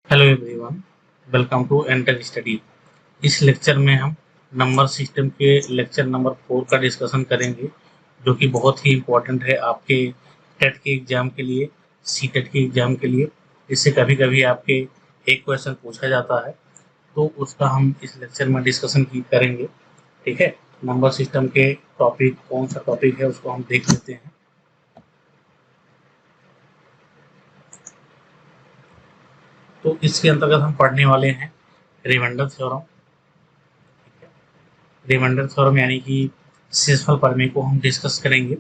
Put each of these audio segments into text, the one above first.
Hello everyone, welcome to Entech study. इस lecture में हम नंबर सिस्टम के लेक्चर नंबर 4 का डिस्कशन करेंगे, जो कि बहुत ही इम्पोर्टेंट है आपके टेट के एग्ज़ाम के लिए, सी टेट के एग्ज़ाम के लिए। इससे कभी कभी आपके एक क्वेश्चन पूछा जाता है, तो उसका हम इस लेक्चर में डिस्कशन करेंगे। ठीक है, नंबर सिस्टम के टॉपिक कौन सा टॉपिक है उसको हम देख लेते हैं। तो इसके अंतर्गत हम पढ़ने वाले हैं रिमाइंडर थ्योरम। रिमाइंडर थ्योरम यानी कि शेषफल प्रमेय को हम डिस्कस करेंगे।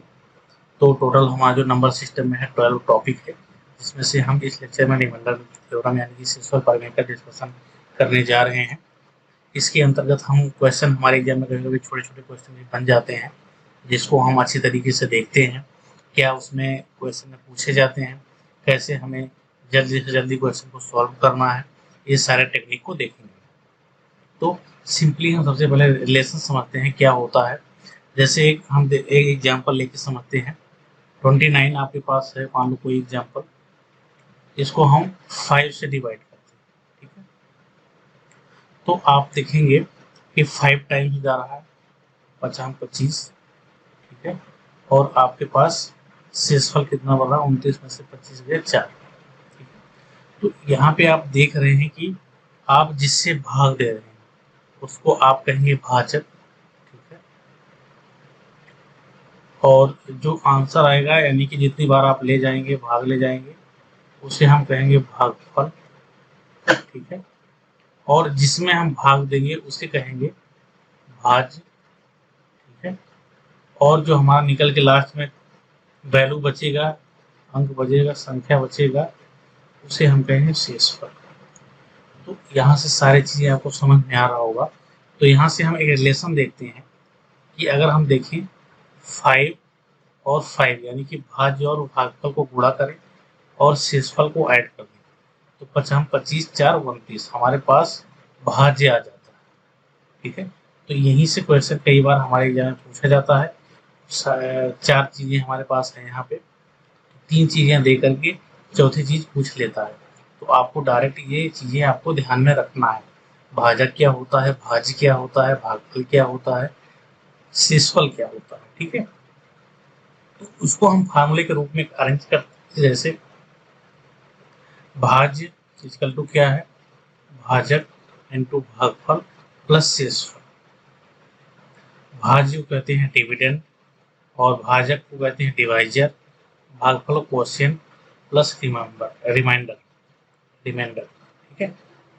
तो टोटल हमारा जो नंबर सिस्टम में है 12 टॉपिक है, जिसमें से हम इस लेक्चर में रिमाइंडर थ्योरम यानी कि शेषफल प्रमेय का डिस्कशन करने जा रहे हैं। इसके अंतर्गत हम क्वेश्चन हमारे एग्जाम में कभी कभी छोटे छोटे क्वेश्चन भी बन जाते हैं, जिसको हम अच्छी तरीके से देखते हैं क्या उसमें क्वेश्चन में पूछे जाते हैं, कैसे हमें जल्दी से जल्दी क्वेश्चन को सॉल्व करना है, ये सारे टेक्निक को देखेंगे। तो सिंपली हम सबसे पहले रिलेशन समझते हैं क्या होता है। जैसे एक एग्जाम्पल लेके समझते हैं। 29 आपके पास है, मान लो कोई एग्जाम्पल, इसको हम 5 से डिवाइड करते हैं। ठीक है, तो आप देखेंगे कि 5 टाइम्स जा रहा है, 50-25। ठीक है, और आपके पास शेषफल कितना बना, 29 में से 25 गए 4। ठीक है, तो यहाँ पे आप देख रहे हैं कि आप जिससे भाग दे रहे हैं उसको आप कहेंगे भाजक। ठीक है, और जो आंसर आएगा यानी कि जितनी बार आप ले जाएंगे, भाग ले जाएंगे, उसे हम कहेंगे भागफल। ठीक है, और जिसमें हम भाग देंगे उसे कहेंगे भाज्य। ठीक है, और जो हमारा निकल के लास्ट में वैल्यू बचेगा, अंक बचेगा, संख्या बचेगा, उसे हम कहेंगे शेषफल। तो यहाँ से सारी चीज़ें आपको समझ में आ रहा होगा। तो यहाँ से हम एक रिलेशन देखते हैं कि अगर हम देखें 5 और 5 यानी कि भाज्य और भागफल को गुणा करें और शेषफल को ऐड कर दें, तो 25 4 29 हमारे पास भाज्य आ जाता है। ठीक है, तो यहीं से क्वेश्चन कई बार हमारे एग्जाम में पूछा जाता है। 4 चीज़ें हमारे पास है यहाँ पे, 3 चीज़ें दे करके चौथी चीज़ पूछ लेता है। तो आपको डायरेक्ट ये चीज़ें आपको ध्यान में रखना है। भाजक क्या होता है, भाज्य क्या होता है, भागफल क्या होता है, शेषफल क्या होता है। ठीक है, तो उसको हम फार्मूले के रूप में अरेंज करते हैं। जैसे भाज्य इक्वल टू क्या है, भाजक इंटू भागफल प्लस शेषफल। भाज्य को कहते हैं डिविडेंड और भाजक को कहते हैं डिवाइजर, भागफल क्वोशिएंट प्लस रिमाइंडर रिमाइंडर। ठीक है,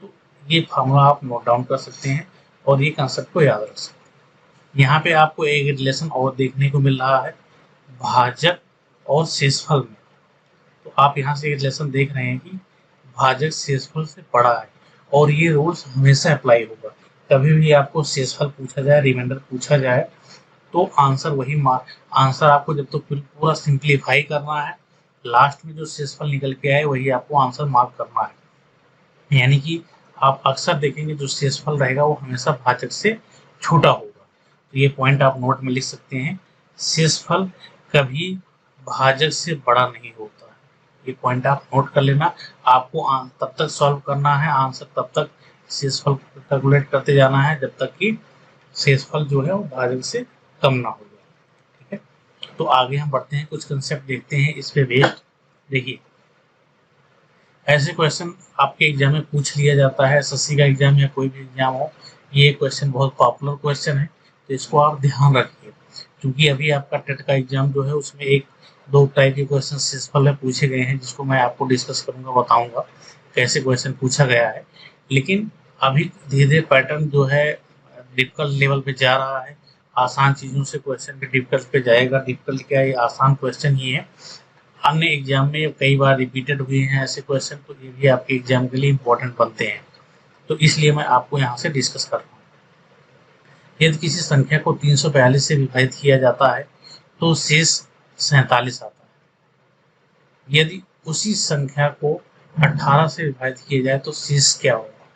तो ये फार्मूला आप नोट डाउन कर सकते हैं और ये कंसेप्ट को याद रख सकते हैं। यहाँ पे आपको एक रिलेशन और देखने को मिल रहा है भाजक और शेषफल में। तो आप यहाँ से एक रिलेशन देख रहे हैं कि भाजक शेषफल से बड़ा है, और ये रूल्स हमेशा अप्लाई होगा। कभी भी आपको शेषफल पूछा जाए, रिमाइंडर पूछा जाए, तो आंसर वही आंसर आपको जब तो पूरा सिंप्लीफाई करना है, लास्ट में जो शेषफल निकल के आए वही आपको आंसर मार्क करना है। यानी कि आप अक्सर देखेंगे जो शेषफल रहेगा वो हमेशा भाजक से छोटा होगा। तो ये पॉइंट आप नोट में लिख सकते हैं, शेषफल कभी भाजक से बड़ा नहीं होता है। ये पॉइंट आप नोट कर लेना। आपको तब तक सॉल्व करना है आंसर, तब तक शेषफल कैलकुलेट करते जाना है जब तक कि शेषफल जो है वो भाजक से कम ना हो जाए। ठीक है, तो आगे हम बढ़ते हैं, कुछ कंसेप्ट देखते हैं इस पे बेस्ड। देखिए, ऐसे क्वेश्चन आपके एग्जाम में पूछ लिया जाता है, एसएससी का एग्जाम या कोई भी एग्जाम हो, ये क्वेश्चन बहुत पॉपुलर क्वेश्चन है, तो इसको आप ध्यान रखिए। क्योंकि अभी आपका टेट का एग्जाम जो है उसमें एक दो टाइप के क्वेश्चन शेषफल में पूछे गए हैं, जिसको मैं आपको डिस्कस करूंगा, बताऊंगा कैसे क्वेश्चन पूछा गया है। लेकिन अभी धीरे धीरे पैटर्न जो है डिफिकल्ट लेवल पे जा रहा है। आसान चीज़ों से क्वेश्चन डिफिकल्ट पे जाएगा। डिफिकल्ट क्या है, आसान क्वेश्चन ही है। अन्य एग्जाम में कई बार रिपीटेड हुए हैं ऐसे क्वेश्चन, तो ये भी आपके एग्जाम के लिए इंपॉर्टेंट बनते हैं। तो इसलिए मैं आपको यहाँ से डिस्कस कर रहा हूँ। यदि किसी संख्या को 342 से विभाजित किया जाता है तो शेष 47 आता है। यदि उसी संख्या को 18 से विभाजित किया जाए तो शेष क्या होगा।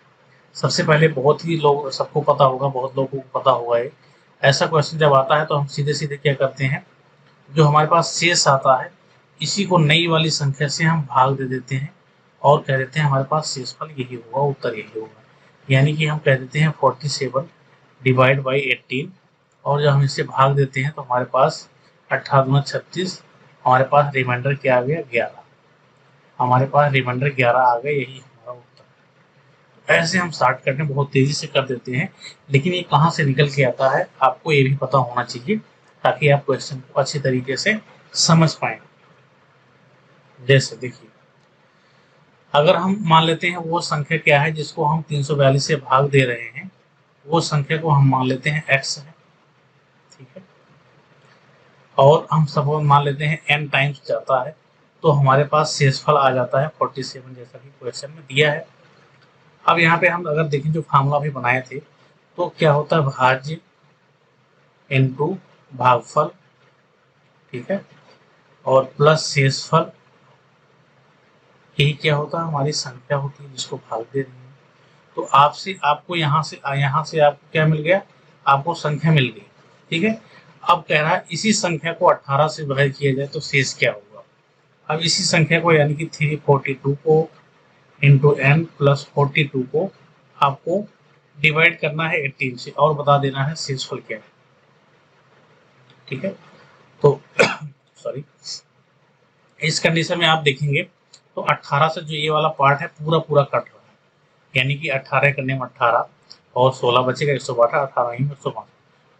सबसे पहले बहुत ही लोग सबको पता होगा, बहुत लोगों को पता होगा ये। ऐसा क्वेश्चन जब आता है तो हम सीधे सीधे क्या करते हैं, जो हमारे पास शेष आता है इसी को नई वाली संख्या से हम भाग दे देते हैं और कह देते हैं हमारे पास शेषफल यही होगा, उत्तर यही होगा। यानी कि हम कह देते हैं 47 डिवाइड बाई 18, और जब हम इससे भाग देते हैं तो हमारे पास 18 दूना 36, हमारे पास रिमाइंडर क्या आ गया 11, हमारे पास रिमाइंडर 11 आ गया, यही हमारा उत्तर। ऐसे हम शॉर्ट कट में बहुत तेजी से कर देते हैं, लेकिन ये कहाँ से निकल के आता है आपको ये भी पता होना चाहिए, ताकि आप क्वेश्चन को अच्छी तरीके से समझ पाए। जैसे देखिए, अगर हम मान लेते हैं वो संख्या क्या है जिसको हम 342 से भाग दे रहे हैं, वो संख्या को हम मान लेते हैं x है, ठीक है, और हम सपोज मान लेते हैं n टाइम्स जाता है, तो हमारे पास शेषफल आ जाता है 47, जैसा कि क्वेश्चन में दिया है। अब यहाँ पे हम अगर देखें जो फार्मूला भी बनाए थे, तो क्या होता है भाज्य इनटू भागफल, ठीक है, और प्लस शेषफल, यही क्या होता है हमारी संख्या होती है जिसको भाग दे रही है। तो आपसे आपको यहाँ से आपको क्या मिल गया, आपको संख्या मिल गई, ठीक है। अब कह रहा है इसी संख्या को 18 से विभाजित किया जाए तो शेष क्या होगा। अब इसी संख्या को यानी कि 342 को इंटू n प्लस 42 को आपको डिवाइड करना है 18 से और बता देना है शेषफल क्या है, ठीक है। तो सॉरी, इस कंडीशन में आप देखेंगे तो 18 से जो ये वाला पार्ट है पूरा पूरा कट रहा है, यानी कि 18 करने में 18 और 16 बचेगा 112, 18 ही 112,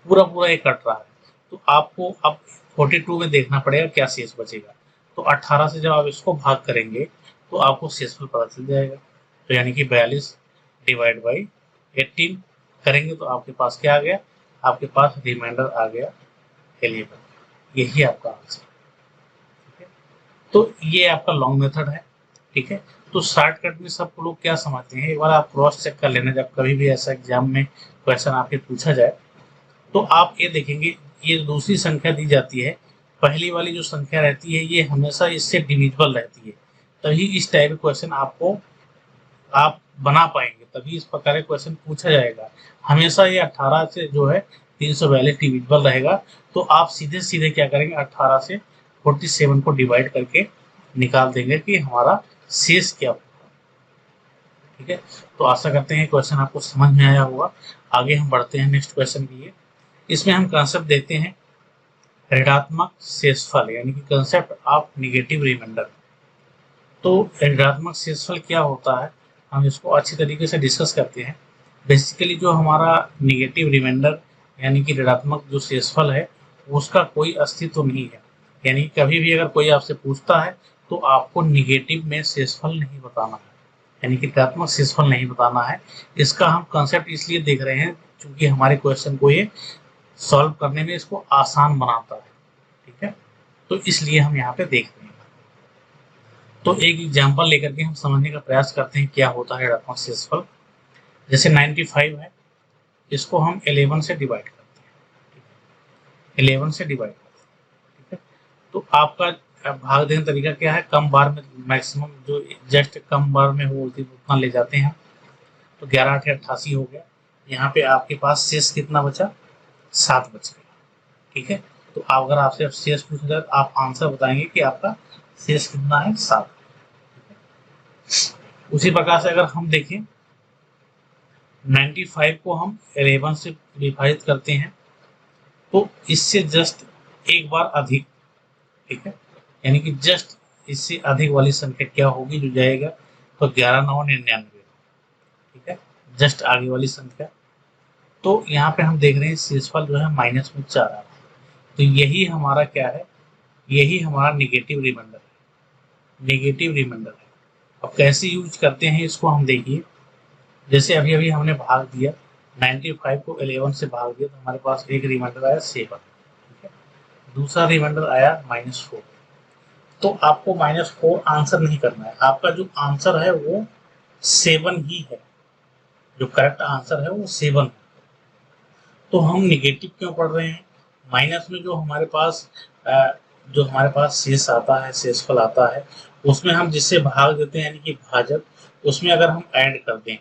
पूरा पूरा ये कट रहा है। तो आपको अब 42 में देखना पड़ेगा क्या शेष बचेगा। तो 18 से जब आप इसको भाग करेंगे तो आपको शेषफल पता चल जाएगा। तो यानी कि 42 डिवाइड बाई 18 करेंगे तो आपके पास क्या आ गया, आपके पास रिमाइंडर आ गया 11, यही आपका आंसर। तो ये आपका लॉन्ग मेथड है, ठीक है। तो शॉर्टकट में सब लोग क्या समझते हैं, एक बार आप क्रॉस चेक कर लेना, जब कभी भी ऐसा एग्जाम में क्वेश्चन आपके पूछा जाए तो आप ये देखेंगे ये दूसरी संख्या दी जाती है, पहली वाली जो संख्या रहती है ये हमेशा इससे डिविजिबल रहती है, तभी इस टाइप के क्वेश्चन आपको आप बना पाएंगे, तभी इस प्रकार का क्वेश्चन पूछा जाएगा। हमेशा ये 18 से जो है 342 डिविजिबल रहेगा, तो आप सीधे सीधे क्या करेंगे 18 से 47 को डिवाइड करके निकाल देंगे कि हमारा शेष क्या होगा, ठीक है। तो आशा करते हैं क्वेश्चन आपको समझ में आया होगा। आगे हम बढ़ते हैं नेक्स्ट क्वेश्चन के लिए। इसमें हम कंसेप्ट देते हैं ऋणात्मक शेषफल, यानी कि कंसेप्ट ऑफ निगेटिव रिमाइंडर। तो ऋणात्मक शेषफल क्या होता है, हम इसको अच्छी तरीके से डिस्कस करते हैं। बेसिकली जो हमारा निगेटिव रिमाइंडर यानी कि ऋणात्मक जो शेषफल है उसका कोई अस्तित्व नहीं है, यानी कभी भी अगर कोई आपसे पूछता है तो आपको निगेटिव में शेषफल नहीं बताना है, यानी कि ऋणात्मक शेषफल नहीं बताना है। इसका हम कंसेप्ट इसलिए देख रहे हैं क्योंकि हमारे क्वेश्चन को ये सॉल्व करने में इसको आसान बनाता है, ठीक है। तो इसलिए हम यहाँ पे देख रहे हैं। तो एक एग्जांपल लेकर के हम समझने का प्रयास करते हैं क्या होता है ऋणात्मक शेषफल। जैसे 95 है, इसको हम 11 से डिवाइड करते हैं, 11 से डिवाइड करते हैं, ठीक है। तो आपका भाग देने तरीका क्या है, कम बार में मैक्सिमम जो जस्ट कम बार में हो उतना ले जाते हैं। तो 11 8 88 हो गया, यहाँ पे आपके पास शेष कितना बचा, 7 बच गया, ठीक है। तो अगर आपसे शेष पूछा जाए तो आप आंसर बताएंगे कि आपका शेष कितना है, 7। उसी प्रकार से अगर हम देखें 95 को हम 11 से विभाजित करते हैं तो इससे जस्ट एक बार अधिक, ठीक है, यानी कि जस्ट इससे अधिक वाली संख्या क्या होगी जो जाएगा, तो 11 9 99, ठीक है, जस्ट आगे वाली संख्या। तो यहाँ पे हम देख रहे हैं शेषफल जो है माइनस में 4 आ रहा है, तो यही हमारा क्या है, यही हमारा निगेटिव रिमाइंडर है, निगेटिव रिमाइंडर है। अब कैसे यूज करते हैं इसको हम देखिए। जैसे अभी अभी हमने भाग दिया 95 को 11 से भाग दिया तो हमारे पास एक रिमाइंडर आया 7, ठीक है, दूसरा रिमाइंडर आया -4। तो आपको -4 आंसर नहीं करना है, आपका जो आंसर है वो 7 ही है, जो करेक्ट आंसर है वो 7 है। तो हम निगेटिव क्यों पढ़ रहे हैं, माइनस में जो हमारे पास शेष आता है, शेषफल आता है, उसमें हम जिससे भाग देते हैं यानी कि भाजक, उसमें अगर हम ऐड कर दें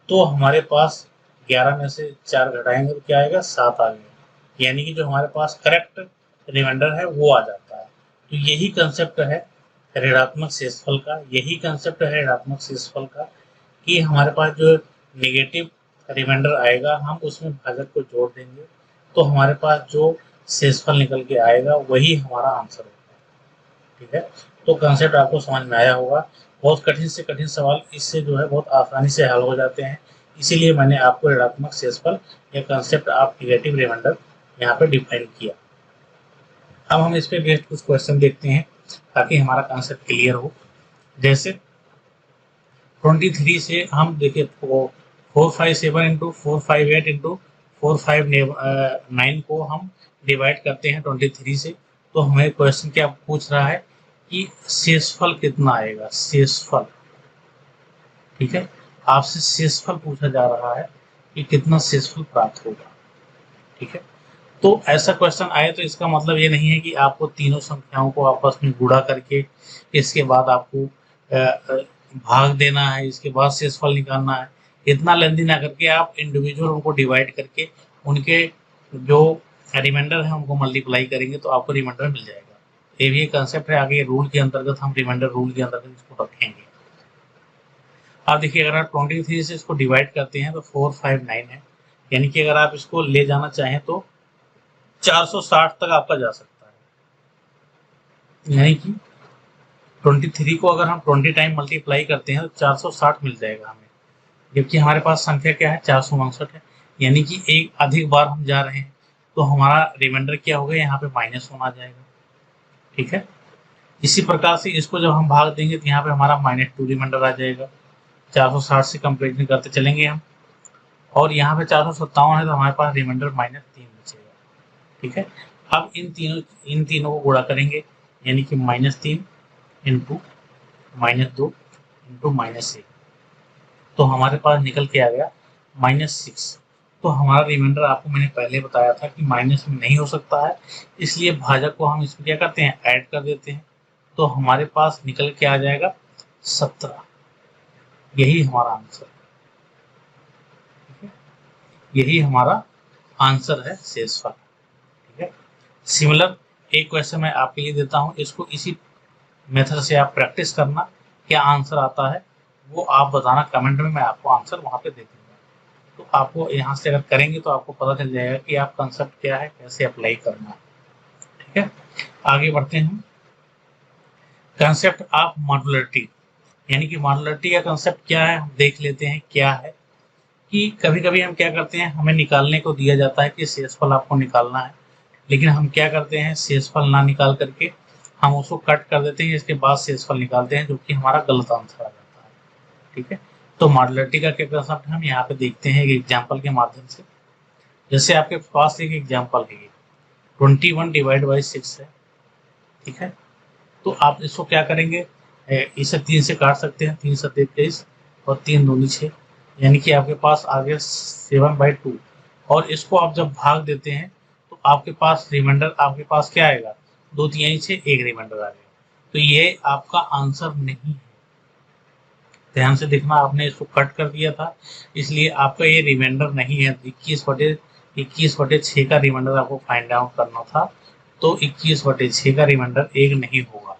तो हमारे पास 11 में से 4 घटाएंगे तो क्या आएगा, 7 आ गया, यानी कि जो हमारे पास करेक्ट रिमाइंडर है वो आ जाता है। तो यही कंसेप्ट है ऋणात्मक शेषफल का। यही कंसेप्ट है ऋणात्मक शेषफल का कि हमारे पास जो नेगेटिव रिमाइंडर आएगा हम उसमें भाजक को जोड़ देंगे तो हमारे पास जो शेषफल निकल के आएगा वही हमारा आंसर होगा। ठीक है, तो कंसेप्ट आपको समझ में आया होगा। बहुत कठिन से कठिन सवाल इससे जो है बहुत आसानी से हल हो जाते हैं, इसीलिए मैंने आपको ऋणात्मक शेषफल या कंसेप्ट ऑफ नेगेटिव रिमाइंडर यहाँ पे डिफाइन किया। अब हम इस पे बेस्ड कुछ क्वेश्चन देखते हैं ताकि हमारा कंसेप्ट क्लियर हो। जैसे 23 से हम देखिए 457 इंटू 458 इंटू 459 को हम डिवाइड करते हैं 23 से, तो हमें क्वेश्चन क्या पूछ रहा है कि शेषफल कितना आएगा, शेषफल। ठीक है, आपसे शेषफल पूछा जा रहा है कि कितना शेषफल प्राप्त होगा। ठीक है, तो ऐसा क्वेश्चन आए तो इसका मतलब ये नहीं है कि आपको तीनों संख्याओं को आपस में गुणा करके इसके बाद आपको भाग देना है, इसके बाद शेषफल निकालना है। इतना लेंदी ना करके आप इंडिविजुअल उनको डिवाइड करके उनके जो रिमाइंडर है उनको मल्टीप्लाई करेंगे तो आपको रिमाइंडर मिल जाएगा। ये भी एक कंसेप्ट है, आगे रूल के अंतर्गत हम रिमाइंडर रूल के अंतर्गत इसको रखेंगे। आप देखिए अगर आप 23 से इसको डिवाइड करते हैं तो 459 है, यानी कि अगर आप इसको ले जाना चाहें तो 460 तक आपका जा सकता है। यानी कि 23 को अगर हम 20 टाइम मल्टीप्लाई करते हैं तो 460 मिल जाएगा हमें, जबकि हमारे पास संख्या क्या है 459 है, यानी कि एक अधिक बार हम जा रहे हैं तो हमारा रिमाइंडर क्या होगा यहाँ पे माइनस होना जाएगा। ठीक है, इसी प्रकार से इसको जब हम भाग देंगे तो यहाँ पे हमारा -2 रिमाइंडर आ जाएगा। 460 से कंपेरिजन करते चलेंगे हम, और यहाँ पे 457 है तो हमारे पास रिमाइंडर -3 बचेगा। ठीक है, अब इन तीनों को गुणा करेंगे, यानी कि -3 इंटू -2 इंटू -1, तो हमारे पास निकल के आ गया -6। तो हमारा रिमाइंडर आपको मैंने पहले बताया था कि माइनस में नहीं हो सकता है, इसलिए भाजक को हम इसमें क्या करते हैं, ऐड कर देते हैं, तो हमारे पास निकल के आ जाएगा 17। यही हमारा आंसर है, यही हमारा आंसर है शेषफल। ठीक है, सिमिलर एक क्वेश्चन मैं आपके लिए देता हूं, इसको इसी मेथड से आप प्रैक्टिस करना, क्या आंसर आता है वो आप बताना कमेंट में, मैं आपको आंसर वहां पे दे दूंगा। तो आपको यहाँ से अगर करेंगे तो आपको पता चल जाएगा कि आप कंसेप्ट क्या है, कैसे अप्लाई करना है। ठीक है, आगे बढ़ते हैं। कंसेप्ट ऑफ मॉड्युलरिटी, यानी कि मॉड्युलरिटी का कंसेप्ट क्या है हम देख लेते हैं क्या है। कि कभी कभी हम क्या करते हैं, हमें निकालने को दिया जाता है कि शेषफल आपको निकालना है, लेकिन हम क्या करते हैं, शेषफल ना निकाल करके हम उसको कट कर देते हैं, इसके बाद शेषफल निकालते हैं, जो कि हमारा गलत आंसर आ जाता है। ठीक है, तो मॉड्युलरिटी का क्या कंसेप्ट हम यहाँ पे देखते हैं एक एग्जाम्पल के माध्यम से। जैसे आपके पास एक एग्जाम्पल है 21 डिवाइड बाई 6 है। ठीक है, तो आप इसको क्या करेंगे, इसे 3 से काट सकते हैं, 3 7 23 और 3 दूनी 6, यानी कि आपके पास आ गया 7/2। और इसको आप जब भाग देते हैं तो आपके पास रिमाइंडर आपके पास क्या आएगा, 2 3 6 एक रिमाइंडर आ गया। तो ये आपका आंसर नहीं है, ध्यान से देखना, आपने इसको कट कर दिया था इसलिए आपका ये रिमाइंडर नहीं है। 21/6 का रिमाइंडर आपको फाइंड आउट करना था, तो 21/6 का रिमाइंडर एक नहीं होगा।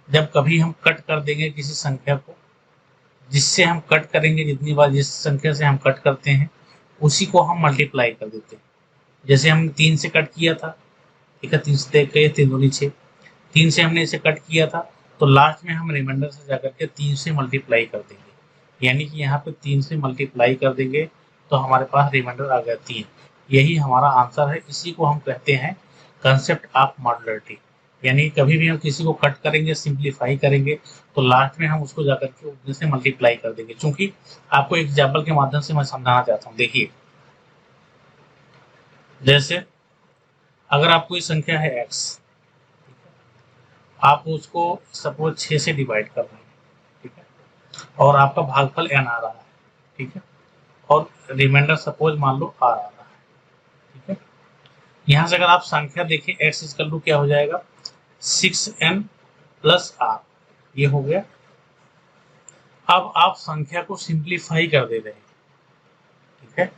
जब कभी हम कट कर देंगे किसी संख्या को, जिससे हम कट करेंगे, जितनी बार जिस संख्या से हम कट करते हैं उसी को हम मल्टीप्लाई कर देते हैं। जैसे हमने 3 से कट किया था, ठीक है, 3 से देख के 3 दूनी 6, 3 से हमने इसे कट किया था, तो लास्ट में हम रिमाइंडर से जाकर के 3 से मल्टीप्लाई कर देंगे, यानी कि यहाँ पे 3 से मल्टीप्लाई कर देंगे तो हमारे पास रिमाइंडर आ गया 3। यही हमारा आंसर है, इसी को हम कहते हैं कंसेप्ट ऑफ मॉड्युलरिटी। यानी कभी भी हम किसी को कट करेंगे, सिंप्लीफाई करेंगे, तो लास्ट में हम उसको जाकर के उतने से मल्टीप्लाई कर देंगे। चूंकि आपको एग्जाम्पल के माध्यम से मैं समझाना चाहता हूँ, देखिए जैसे अगर आप कोई संख्या है x, आप उसको सपोज 6 से डिवाइड कर रहे हैं, ठीक है, और आपका भागफल n आ रहा है, ठीक है, और रिमाइंडर सपोज मान लो r आ रहा है। ठीक है, यहाँ से अगर आप संख्या देखें x इक्वल टू क्या हो जाएगा, 6n प्लस r, ये हो गया। अब आप संख्या को सिंप्लीफाई कर दे रहे हैं, ठीक है,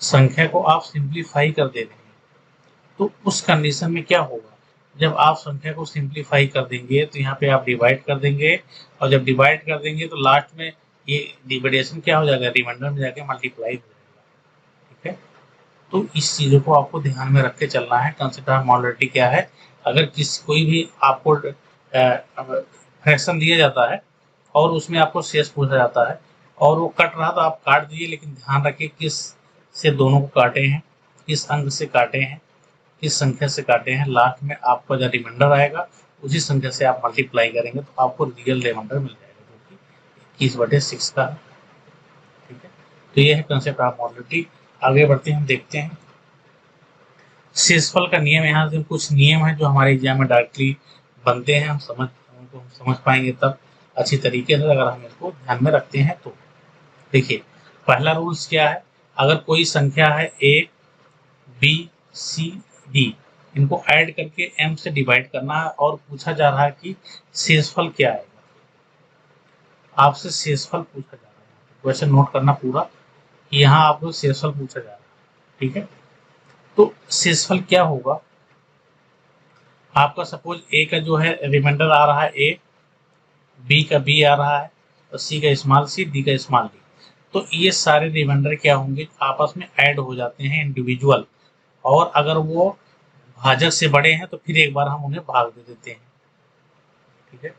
संख्या को आप सिंप्लीफाई कर दे रहे हैं, तो उस कंडीशन में क्या होगा, जब आप संख्या को सिंप्लीफाई कर देंगे तो यहाँ पे आप डिवाइड कर देंगे, और जब डिवाइड कर देंगे तो लास्ट में ये डिवाइडेशन क्या हो जाएगा, रिमाइंडर में जाके मल्टीप्लाई हो जाएगा। ठीक है, तो इस चीज़ों को आपको ध्यान में रख के चलना है। कंसेप्ट ऑफ मॉडुलरिटी क्या है, अगर कोई भी आपको फ्रैक्शन दिया जाता है और उसमें आपको शेष पूछा जाता है और वो कट रहा तो आप काट दीजिए, लेकिन ध्यान रखिए किस से दोनों को काटे हैं, किस अंक से काटे हैं, किस संख्या से काटे हैं। लास्ट में आपका जो रिमाइंडर आएगा उसी संख्या से आप मल्टीप्लाई करेंगे तो आपको रियल रिमाइंडर मिल जाएगा, जो कि 21/6 का है। ठीक है, तो ये है कंसेप्ट ऑफ मॉडुलरिटी। आगे बढ़ते हैं, हम देखते हैं शेषफल का नियम। यहाँ से कुछ नियम है जो हमारे एग्जाम में डायरेक्टली बनते हैं, उनको हम समझ पाएंगे तब अच्छी तरीके से, अगर हम इसको ध्यान में रखते हैं तो। देखिए, पहला रूल्स क्या है, अगर कोई संख्या है ए बी सी डी, इनको ऐड करके m से डिवाइड करना है और पूछा जा रहा है कि शेषफल क्या आएगा। आपसे शेषफल पूछा जा रहा है, क्वेश्चन नोट करना पूरा कि यहाँ आपको शेषफल पूछा जा रहा है। ठीक है, तो शेषफल क्या होगा, आपका सपोज ए का जो है रिमाइंडर आ रहा है ए, बी का बी आ रहा है, और सी का स्मॉल सी, डी का स्मॉल डी। तो ये सारे रिमाइंडर क्या होंगे, आपस में ऐड हो जाते हैं इंडिविजुअल, और अगर वो भाजक से बड़े हैं तो फिर एक बार हम उन्हें भाग दे देते हैं। ठीक है,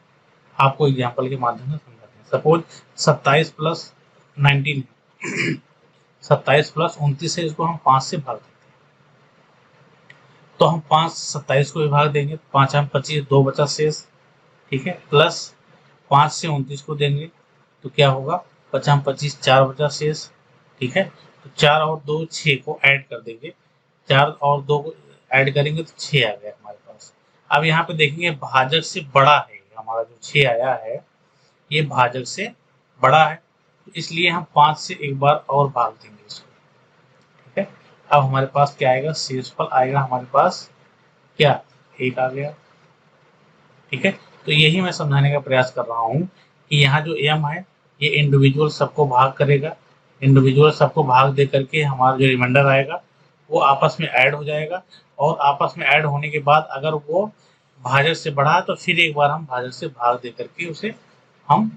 आपको एग्जाम्पल के माध्यम से समझाते हैं। सपोज 27 प्लस 19 है 27 प्लस 29 है, इसको हम 5 से भाग देते हैं, तो हम 5 27 को भी भाग देंगे, 5 हम 25, 2 बचा शेष। ठीक है, प्लस 5 से 29 को देंगे तो क्या होगा, 5 हम 25, 4 बचा शेष। ठीक है, तो 4 और 2 6 को ऐड कर देंगे, 4 और 2 को ऐड करेंगे तो 6 आ गया हमारे पास। अब यहाँ पे देखेंगे भाजक से बड़ा है, हमारा जो 6 आया है ये भाजक से बड़ा है, तो इसलिए हम 5 से एक बार और भाग देंगे इसको। ठीक है, अब हमारे पास क्या आएगा, शेषफल आएगा हमारे पास क्या, 1 आ गया। ठीक है, तो यही मैं समझाने का प्रयास कर रहा हूँ कि यहाँ जो m है ये इंडिविजुअल सबको भाग करेगा, इंडिविजुअल सबको भाग दे करके हमारा जो रिमाइंडर आएगा वो आपस में ऐड हो जाएगा, और आपस में ऐड होने के बाद अगर वो भाजक से बढ़ा है तो फिर एक बार हम भाजक से भाग दे करके उसे हम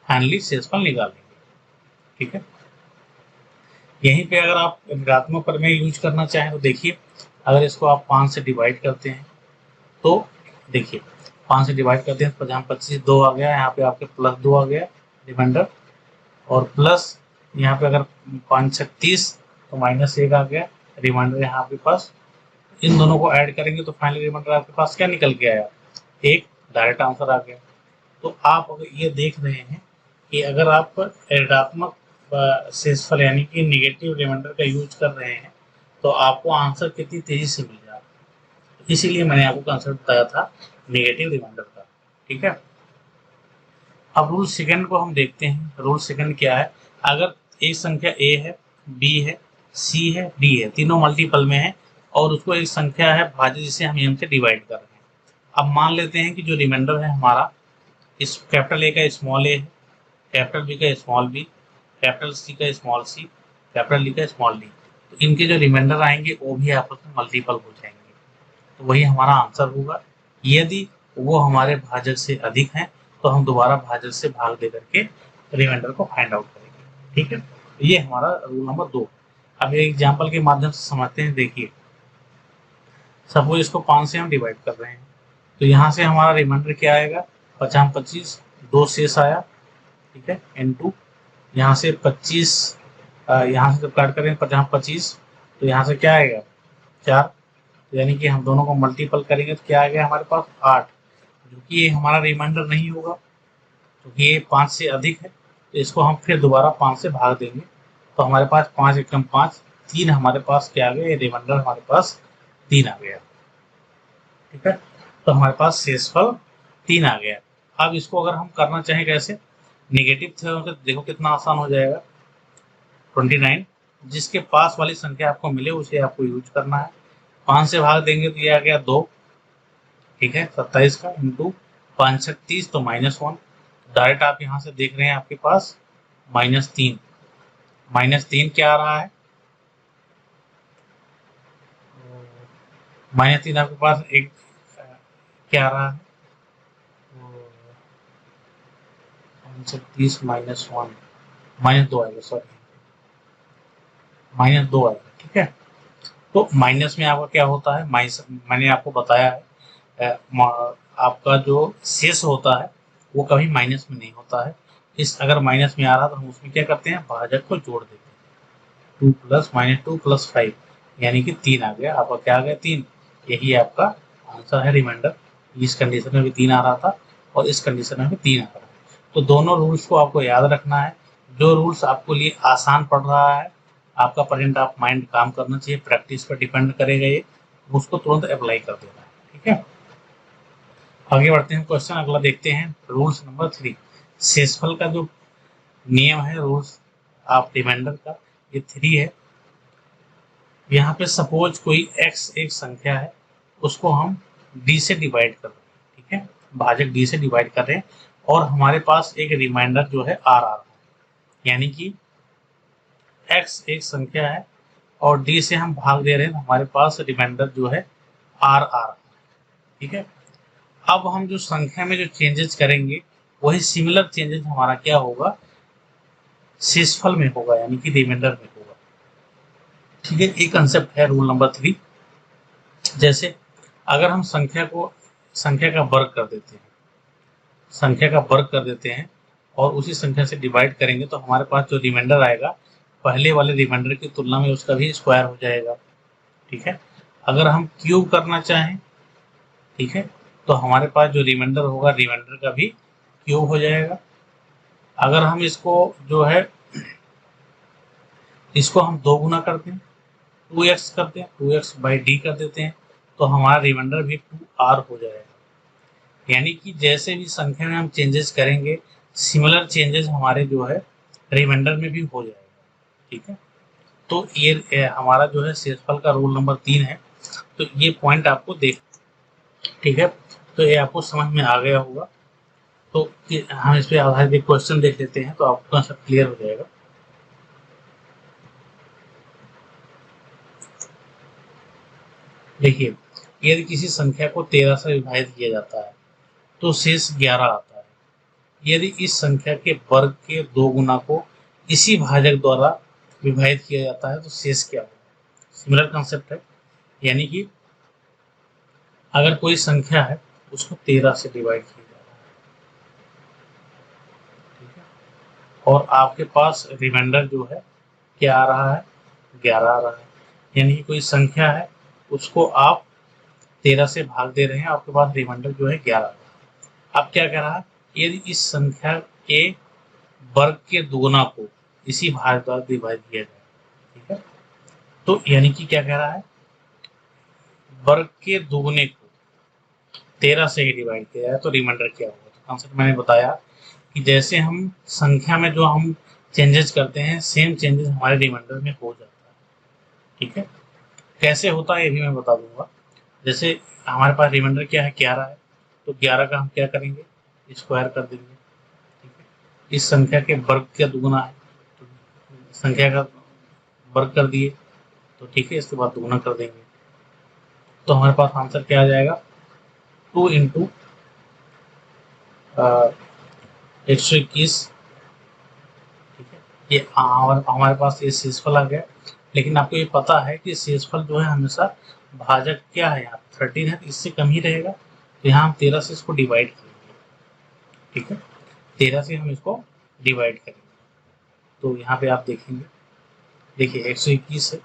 फाइनली शेषफल निकाल लेंगे। ठीक है, यहीं पे अगर आप ऋणात्मक प्रमेय यूज करना चाहें तो देखिए, अगर इसको आप 5 से डिवाइड करते हैं तो देखिए 5 से डिवाइड करते हैं तो 25 2 आ गया, यहाँ पे आपके प्लस 2 आ गया रिमाइंडर, और प्लस यहाँ पे अगर 5 36 तो -1 आ गया रिमाइंडर यहाँ पे पास। इन दोनों को ऐड करेंगे तो फाइनल रिमाइंडर आपके पास क्या निकल के आया, एक डायरेक्ट आंसर आ गया। तो आप अगर ये देख रहे हैं कि अगर आप ऋणात्मक शेषफल यानी कि निगेटिव रिमाइंडर का यूज कर रहे हैं तो आपको आंसर कितनी तेजी से मिल जाएगा, इसीलिए मैंने आपको कंसेप्ट बताया था नेगेटिव रिमाइंडर का। ठीक है, अब रूल सेकंड को हम देखते हैं। रूल सेकंड क्या है, अगर एक संख्या ए है, बी है, सी है, डी है, तीनों मल्टीपल में है और उसको एक संख्या है भाज्य जिसे हम एम से डिवाइड कर रहे हैं। अब मान लेते हैं कि जो रिमाइंडर है हमारा, इस कैपिटल ए का स्मॉल ए है, कैपिटल बी का स्मॉल बी, कैपिटल सी का स्मॉल सी, कैपिटल डी का स्मॉल डी, तो इनके जो रिमाइंडर आएंगे वो भी आपस में मल्टीपल हो जाएंगे, तो वही हमारा आंसर होगा। यदि वो हमारे भाजक से अधिक हैं तो हम दोबारा भाजक से भाग दे करके रिमाइंडर को फाइंड आउट करेंगे। ठीक है, ये हमारा रूल नंबर 2। अब एक एग्जाम्पल के माध्यम से समझते हैं। देखिए, सपोज इसको 5 से हम डिवाइड कर रहे हैं तो यहाँ से हमारा रिमाइंडर क्या आएगा, 50 25 2 शेष आया। ठीक है, इनटू यहाँ से 25, यहाँ से जब काट करें 50 25 तो यहाँ से क्या आएगा 4, तो यानी कि हम दोनों को मल्टीपल करेंगे तो क्या आ गया हमारे पास 8, जो कि ये हमारा रिमाइंडर नहीं होगा क्योंकि ये 5 से अधिक है, तो इसको हम फिर दोबारा 5 से भाग देंगे तो हमारे पास 5 एकम 5 3 हमारे पास क्या आ गया, ये रिमाइंडर हमारे पास 3 आ गया। ठीक है, तो हमारे पास शेषफल 3 आ गया। अब इसको अगर हम करना चाहें कैसे, निगेटिव थ्योरम से देखो कितना आसान हो जाएगा। 29, जिसके पास वाली संख्या आपको मिले उसे आपको यूज करना है। 5 से भाग देंगे तो ये आ गया 2। ठीक है, 27 का इंटू 5 36 तो -1, डायरेक्ट आप यहाँ से देख रहे हैं आपके पास -3, -3 क्या आ रहा है, -3 आपके पास एक क्या आ रहा है, 30 -1 -2 आएगा, सॉरी -2 आएगा। ठीक है, तो माइनस में आपका क्या होता है, माइनस मैंने आपको बताया है, आपका जो शेष होता है वो कभी माइनस में नहीं होता है। इस अगर माइनस में आ रहा तो हम उसमें क्या करते हैं, भाजक को जोड़ देते हैं। 2 प्लस -2 प्लस 5 यानी कि 3 आ गया, आपका क्या आ गया, 3। यही आपका आंसर है, रिमाइंडर। इस कंडीशन में भी 3 आ रहा था और इस कंडीशन में भी 3 आ रहा है। तो दोनों रूल्स को आपको याद रखना है। जो रूल्स आपको लिए आसान पड़ रहा है, आपका प्रेजेंट ऑफ माइंड काम करना चाहिए, प्रैक्टिस पर डिपेंड करेगा ये, उसको तुरंत अप्लाई कर देना है। ठीक है, आगे बढ़ते हैं, क्वेश्चन अगला देखते हैं, रूल्स नंबर 3। शेषफल का जो नियम है, रूल्स ऑफ रिमाइंडर का, ये 3 है। यहाँ पे सपोज कोई x एक संख्या है, उसको हम d से डिवाइड कर रहे हैं। ठीक है, भाजक d से डिवाइड कर रहे हैं और हमारे पास एक रिमाइंडर जो है r आ रहा है, यानी कि x एक संख्या है और d से हम भाग दे रहे हैं, तो हमारे पास रिमाइंडर जो है r आ रहा है। ठीक है, अब हम जो संख्या में जो चेंजेस करेंगे वही सिमिलर चेंजेस हमारा क्या होगा, शेषफल में होगा, यानी कि रिमाइंडर में होगा। ठीक है, ये कंसेप्ट है रूल नंबर 3। जैसे अगर हम संख्या का वर्ग कर देते हैं, संख्या का वर्ग कर देते हैं और उसी संख्या से डिवाइड करेंगे, तो हमारे पास जो रिमाइंडर आएगा पहले वाले रिमाइंडर की तुलना में उसका भी स्क्वायर हो जाएगा। ठीक है, अगर हम क्यूब करना चाहें, ठीक है, तो हमारे पास जो रिमाइंडर होगा रिमाइंडर का भी क्यूब हो जाएगा। अगर हम इसको जो है इसको हम 2 गुना करते हैं, 2x करते हैं, 2x बाई डी कर देते हैं, तो हमारा रिमाइंडर भी 2r हो जाएगा। यानी कि जैसे भी संख्या में हम चेंजेस करेंगे, सिमिलर चेंजेस हमारे जो है रिमाइंडर में भी हो जाएगा। ठीक है, तो ये हमारा जो है शेषफल का रूल नंबर 3 है। तो ये पॉइंट आपको देख, ठीक है, तो ये आपको समझ में आ गया होगा। तो हम इस पे आधारित एक क्वेश्चन देख लेते हैं, तो आपको सब क्लियर हो जाएगा। देखिए, यदि किसी संख्या को 13 से विभाजित किया जाता है तो शेष 11 आता है। यदि इस संख्या के वर्ग के 2 गुना को इसी भाजक द्वारा विभाजित किया जाता है तो शेष क्या होगा। सिमिलर कंसेप्ट है, यानी कि अगर कोई संख्या है उसको 13 से डिवाइड किया जा रहा है, ठीक है, और आपके पास रिमाइंडर जो है क्या आ रहा है, 11 आ रहा है। यानी कि कोई संख्या है उसको आप 13 से भाग दे रहे हैं, आपके पास रिमाइंडर जो है 11 आ रहा है। अब क्या कह रहा है, यदि इस संख्या के वर्ग के दुगुना को इसी भाग द्वारा विभाजित किया जाए, ठीक है, तो यानी कि क्या कह रहा है, वर्ग के दुगुने को 13 से ही डिवाइड किया जाए तो रिमाइंडर क्या होगा। तो कॉन्सेप्ट मैंने बताया कि जैसे हम संख्या में जो हम चेंजेस करते हैं, सेम चेंजेस हमारे रिमाइंडर में हो जाता है। ठीक है, कैसे होता है ये भी मैं बता दूंगा। जैसे हमारे पास रिमाइंडर क्या है, 11 है, तो 11 का हम क्या करेंगे, स्क्वायर कर देंगे। ठीक है, इस संख्या के वर्ग का दुगुना है, तो संख्या का वर्ग कर दिए, तो ठीक है, इसके बाद दुगुना कर देंगे, तो हमारे पास आंसर क्या आ जाएगा, 2 इंटू 121। ठीक है, ये हमारे पास ये शेषफल आ गया। लेकिन आपको ये पता है कि शेषफल जो है हमेशा भाजक क्या है, यहाँ 13 है तो इससे कम ही रहेगा, तो यहाँ हम 13 से इसको डिवाइड करेंगे। ठीक है, 13 से हम इसको डिवाइड करेंगे, तो यहाँ पे आप देखेंगे, देखिए 121 है,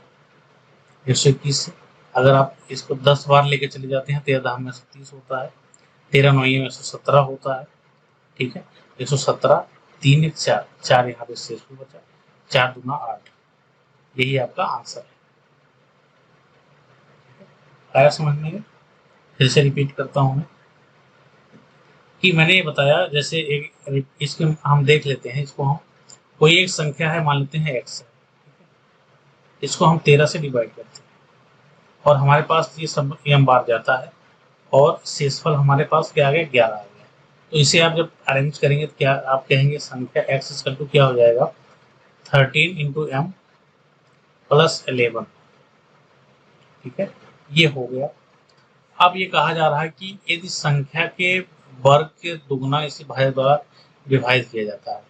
121 से अगर आप इसको 10 बार लेके चले जाते हैं, 13 में 30 होता है, 13 9 में 117 होता है। ठीक है, 117, 3 1 4, 4 यहाँ पे शेषफल बचा, 4 दूना 8, यही आपका आंसर है। आया समझ में, फिर से रिपीट करता हूँ मैं कि मैंने ये बताया, जैसे एक इसको हम देख लेते हैं, इसको हम कोई एक संख्या है, मान लेते हैं x है, इसको हम 13 से डिवाइड करते हैं और हमारे पास ये सब m बार जाता है और शेषफल हमारे पास क्या आ गया, 11 आ गया। तो इसे आप जब अरेंज करेंगे तो क्या आप कहेंगे, संख्या x इक्वल टू क्या हो जाएगा, 13 इंटू m प्लस 11। ठीक है, ये हो गया। अब ये कहा जा रहा है कि यदि संख्या के वर्ग के दुगुना इसी भाज्य द्वारा विभाजित किया जाता है,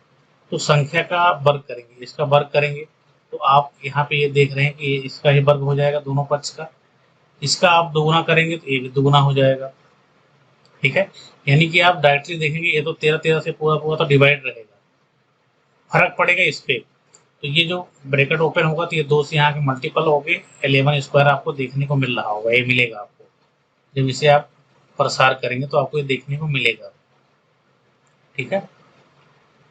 तो संख्या का वर्ग करेंगे, इसका वर्ग करेंगे, तो आप यहाँ पे ये देख रहे हैं कि इसका ही वर्ग हो जाएगा दोनों पक्ष का, इसका आप दोगुना करेंगे तो ये भी दोगुना हो जाएगा। ठीक है, यानी कि आप डायरेक्टली देखेंगे ये तो 13 से पूरा पूरा तो डिवाइड रहेगा, फर्क पड़ेगा इस पे। तो ये जो ब्रैकेट ओपन होगा तो ये 2 से यहाँ के मल्टीपल हो गए 11 स्क्वायर आपको देखने को मिल रहा होगा, ये मिलेगा आपको जब इसे आप प्रसार करेंगे तो आपको ये देखने को मिलेगा। ठीक है,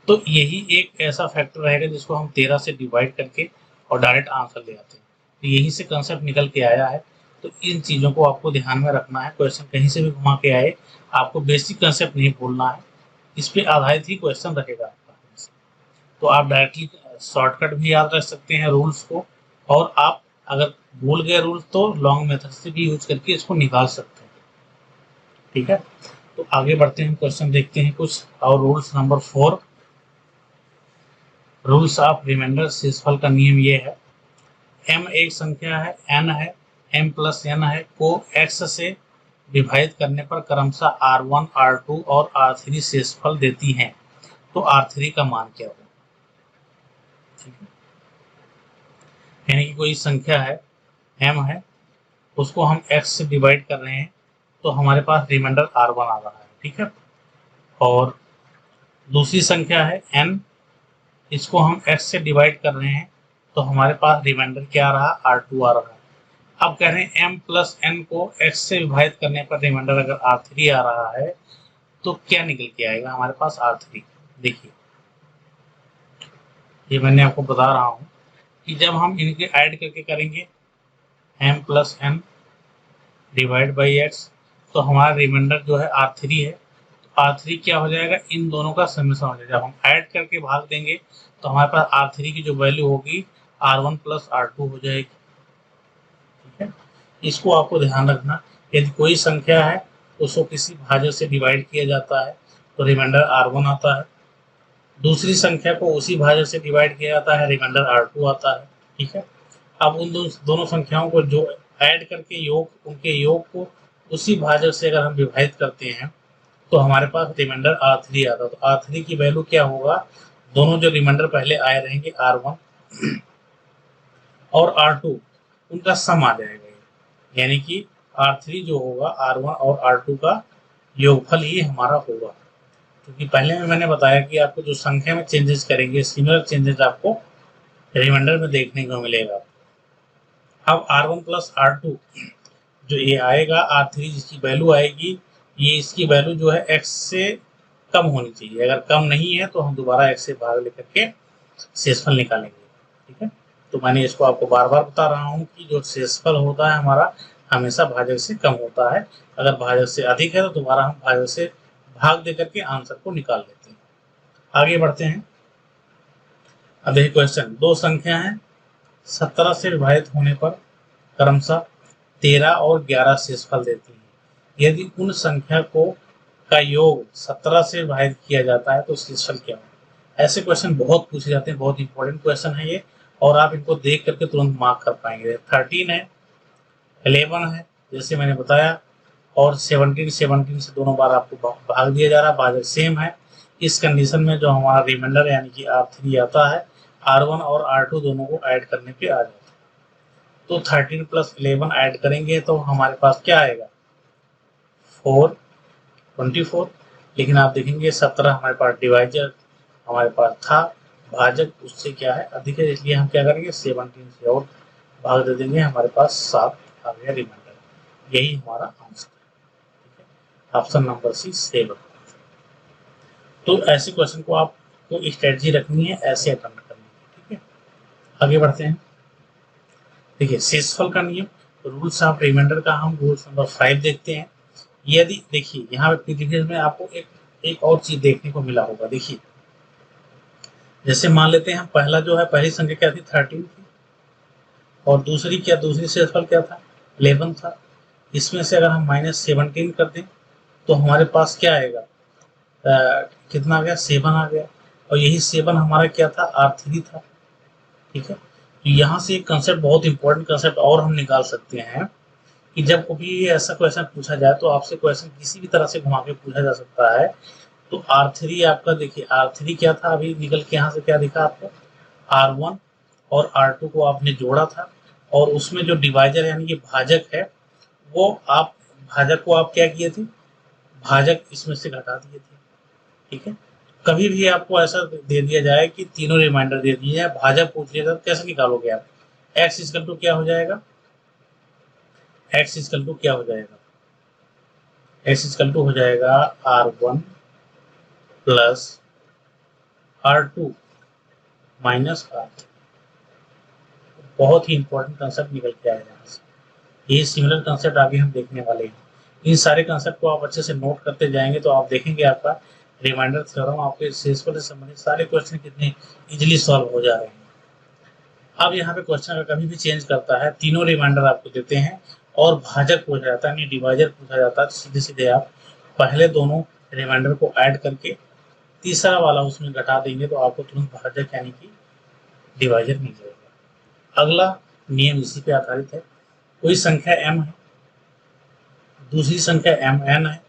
तो यही एक ऐसा फैक्टर रहेगा जिसको हम 13 से डिवाइड करके और डायरेक्ट आंसर ले आते हैं, तो यही से कंसेप्ट निकल के आया है। तो इन चीज़ों को आपको ध्यान में रखना है, क्वेश्चन कहीं से भी घुमा के आए आपको बेसिक कंसेप्ट नहीं भूलना है, इस पे आधारित ही क्वेश्चन रहेगा आपका। तो आप डायरेक्टली शॉर्टकट भी याद रख सकते हैं रूल्स को, और आप अगर भूल गए रूल्स तो लॉन्ग मेथड से भी यूज करके इसको निकाल सकते हैं। ठीक है, तो आगे बढ़ते हैं, क्वेश्चन देखते हैं कुछ और। Rules number 4, rules of remainder शेषफल का नियम ये है, m एक संख्या है, n है, m प्लस n है, को x से विभाजित करने पर क्रमशः r1, r2 और r3 शेषफल देती हैं, तो r3 का मान क्या होगा। ठीक है, यानी कि कोई संख्या है m है, उसको हम x से डिवाइड कर रहे हैं तो हमारे पास रिमाइंडर r1 आ रहा है। ठीक है, और दूसरी संख्या है n, इसको हम x से डिवाइड कर रहे हैं तो हमारे पास रिमाइंडर क्या आ रहा, r2 आ रहा है। अब कह रहे हैं m प्लस n को x से विभाजित करने पर रिमाइंडर अगर r3 आ रहा है तो क्या निकल के आएगा हमारे पास r3। देखिए, ये मैंने आपको बता रहा हूँ कि जब हम इनके ऐड करके करेंगे m plus n divide by x, तो हमारा रिमाइंडर जो है r3 है, तो r3 क्या हो जाएगा, इन दोनों का समेशन हो जाएगा। जब हम ऐड करके भाग देंगे तो हमारे पास r3 की जो वैल्यू होगी r1 प्लस r2 हो जाएगी। ठीक है, इसको आपको ध्यान रखना, यदि कोई संख्या है उसको किसी भाज्य से डिवाइड किया जाता है तो रिमाइंडर r1 आता है, दूसरी संख्या को उसी भाज्य से डिवाइड किया जाता है, रिमाइंडर r2 आता है। ठीक है, अब उन दोनों संख्याओं को जो ऐड करके उनके योग को उसी भाज्य से अगर हम विभाजित करते हैं तो हमारे पास रिमाइंडर r3 आता है। तो r3 की वैल्यू क्या होगा, दोनों जो रिमाइंडर पहले आए रहेंगे r1 और r2, उनका सम आ जाएगा, यानी कि r3 जो होगा r1 और r2 का योगफल ही हमारा होगा। क्योंकि पहले में मैंने बताया कि आपको जो संख्या में चेंजेस करेंगे सिमिलर चेंजेस आपको रिमाइंडर में देखने को मिलेगा। अब r1 प्लस r2 जो ये आएगा, r3 जिसकी वैल्यू आएगी, ये इसकी वैल्यू जो है x से कम होनी चाहिए, अगर कम नहीं है तो हम दोबारा x से भाग लेकर के शेषफल निकालेंगे। ठीक है, तो मैंने इसको आपको बार बार बता रहा हूँ कि जो शेषफल होता है हमारा हमेशा भाजक से कम होता है, अगर भाजक से अधिक है तो दोबारा हम भाजक से भाग देकर के आंसर को निकाल लेते हैं। आगे बढ़ते हैं। अब देखिए क्वेश्चन, दो संख्या है 17 से विभाजित होने पर क्रमशः 13 और 11 शेषफल देती है, यदि उन संख्या को का योग 17 से विभाजित किया जाता है तो शेषफल क्या होगा। ऐसे क्वेश्चन बहुत पूछे जाते हैं, बहुत इंपॉर्टेंट क्वेश्चन है ये, और आप इनको देख करके तुरंत मार्क कर पाएंगे। 13 है, 11 है जैसे मैंने बताया, और 17 से दोनों बार आपको भाग दिया जा रहा है, भाजक सेम है। इस कंडीशन में जो हमारा रिमाइंडर यानी कि r3 आता है, r1 और r2 दोनों को ऐड करने पे आ जाता है। तो 13 प्लस 11 ऐड करेंगे तो हमारे पास क्या आएगा, 24। लेकिन आप देखेंगे 17 हमारे पास डिवाइजर हमारे पास था, भाजक उससे क्या है अधिक है, इसलिए हम क्या करेंगे 17 से और भाग दे देंगे, हमारे पास 7 आ गया रिमाइंडर। यही हमारा आंसर है, ऑप्शन नंबर सी 7। तो ऐसे क्वेश्चन को आपको स्ट्रेटजी रखनी है, ऐसे अटेम्प्ट करनी है। ठीक है, आगे बढ़ते हैं। देखिए शेषफल का नियम, रूल्स ऑफ रिमाइंडर का हम रूल्स नंबर 5 देखते हैं। यदि देखिए यहाँ पे प्रीवियस में आपको एक और चीज देखने को मिला होगा। देखिए जैसे मान लेते हैं हम पहला जो है, पहली संख्या क्या थी 13 थी, और दूसरी शेषफल क्या था 11 था। इसमें से अगर हम -17 कर दें तो हमारे पास क्या आएगा, कितना आ गया 7 आ गया, और यही 7 हमारा क्या था r3 था। ठीक है, तो यहाँ से एक कंसेप्ट बहुत इंपॉर्टेंट कंसेप्ट और हम निकाल सकते हैं कि जब कभी ऐसा क्वेश्चन पूछा जाए तो आपसे क्वेश्चन किसी भी तरह से घुमा के पूछा जा सकता है। तो R3 आपका देखिए, R3 क्या था, अभी निकल के यहाँ से क्या दिखा आपको, R1 और R2 को आपने जोड़ा था, और उसमें जो डिवाइजर यानी कि भाजक है, वो आप भाजक को आप क्या किए थे, भाजक इसमें से घटा दिए थे। ठीक है, कभी भी आपको ऐसा दे दिया जाए कि तीनों रिमाइंडर दे दिए जाए, भाजक पूछ लिया जाए, तो कैसे निकालोगे आप, x इक्वल टू क्या हो जाएगा, x इक्वल टू क्या हो जाएगा, x इक्वल टू हो जाएगा R1 plus R2 minus R3। बहुत ही इंपॉर्टेंट कंसेप्ट निकल के आएगा यहाँ से। ये सिमिलर कंसेप्ट आगे हम देखने वाले हैं। इन सारे कंसेप्ट को आप अच्छे से नोट करते जाएंगे तो आप देखेंगे आपका रिमाइंडर थ्योरम, आपके शेषफल से संबंधित सारे क्वेश्चन कितने इजीली सॉल्व हो जा रहे हैं। अब यहाँ पे क्वेश्चन अगर कभी भी चेंज करता है, तीनों रिमाइंडर आपको देते हैं और भाजक पूछा जाता है, यानी डिवाइजर पूछा जाता है, तो सीधे सीधे आप पहले दोनों रिमाइंडर को ऐड करके तीसरा वाला उसमें घटा देंगे तो आपको तुरंत भाजक यानी कि डिवाइजर मिल जाएगा। अगला नियम इसी पे आधारित है। कोई संख्या m है, दूसरी संख्या mn है,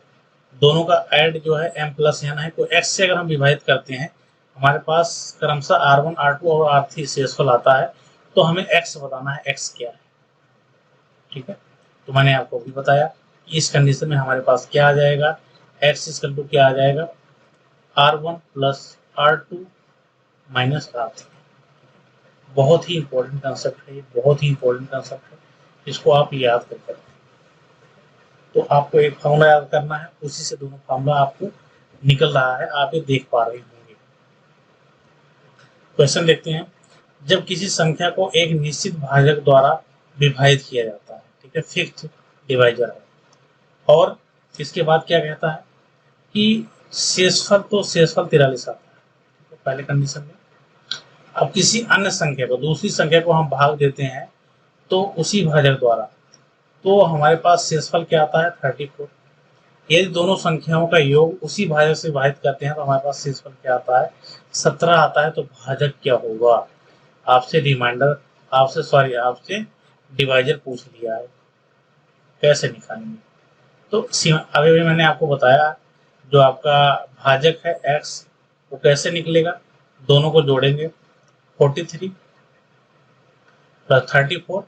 दोनों का ऐड जो है m प्लस n है, तो x से अगर हम विभाजित करते हैं, हमारे पास क्रमशः R1 R2 और R3 शेषफल आता है, तो हमें x बताना है, x क्या है। ठीक है, तो मैंने आपको भी बताया कि इस कंडीशन में हमारे पास क्या आ जाएगा, x इक्वल टू क्या आ जाएगा, R1 plus R2 minus R3। बहुत ही इंपॉर्टेंट कंसेप्ट है, ये बहुत ही इंपॉर्टेंट कंसेप्ट है, इसको आप याद कर सकते हैं। तो आपको एक फॉर्मूला याद करना है, उसी से दोनों फॉर्मूला आपको निकल रहा है, आप ये देख पा रहे होंगे। क्वेश्चन देखते हैं। जब किसी संख्या को एक निश्चित भाजक द्वारा विभाजित किया जाता है, ठीक है, फिक्स्ड डिवाइजर है, और इसके बाद क्या कहता है कि शेषफल, तो शेषफल 43 आता है, तो पहले कंडीशन में। अब किसी अन्य संख्या को, दूसरी संख्या को हम भाग देते हैं तो उसी भाजक द्वारा, तो हमारे पास शेषफल क्या आता है, 34। यदि दोनों संख्याओं का योग उसी भाजक से विभाजित करते हैं तो हमारे पास शेषफल क्या आता है, 17 आता है। तो भाजक क्या होगा, आपसे डिवाइजर पूछ लिया है, कैसे निकालेंगे। तो अभी भी मैंने आपको बताया, जो आपका भाजक है x, वो कैसे निकलेगा, दोनों को जोड़ेंगे, 43 प्लस 34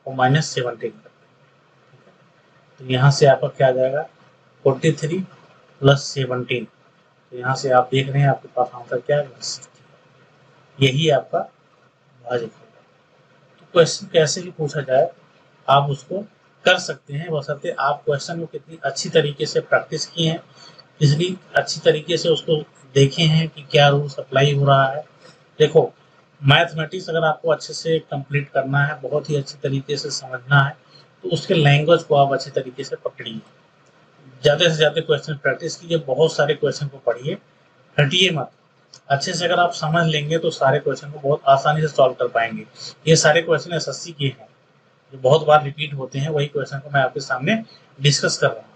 और माइनस 17। तो यहाँ से आपका क्या आ जाएगा, 43 प्लस 17। तो यहाँ से आप देख रहे हैं आपके पास आंसर क्या है, यही आपका भाजक होगा। तो क्वेश्चन कैसे भी पूछा जाए आप उसको कर सकते हैं, बशर्ते आप क्वेश्चन को कितनी अच्छी तरीके से प्रैक्टिस किए हैं, कितनी अच्छी तरीके से उसको देखे हैं कि क्या रूल्स अप्लाई हो रहा है। देखो, मैथमेटिक्स अगर आपको अच्छे से कंप्लीट करना है, बहुत ही अच्छी तरीके से समझना है, तो उसके लैंग्वेज को आप अच्छे तरीके से पकड़िए, ज़्यादा से ज़्यादा क्वेश्चन प्रैक्टिस कीजिए, बहुत सारे क्वेश्चन को पढ़िए, हटिए मत। अच्छे से अगर आप समझ लेंगे तो सारे क्वेश्चन को बहुत आसानी से सॉल्व कर पाएंगे। ये सारे क्वेश्चन एसएससी के हैं, जो बहुत बार रिपीट होते हैं, वही क्वेश्चन को मैं आपके सामने डिस्कस कर रहा हूँ।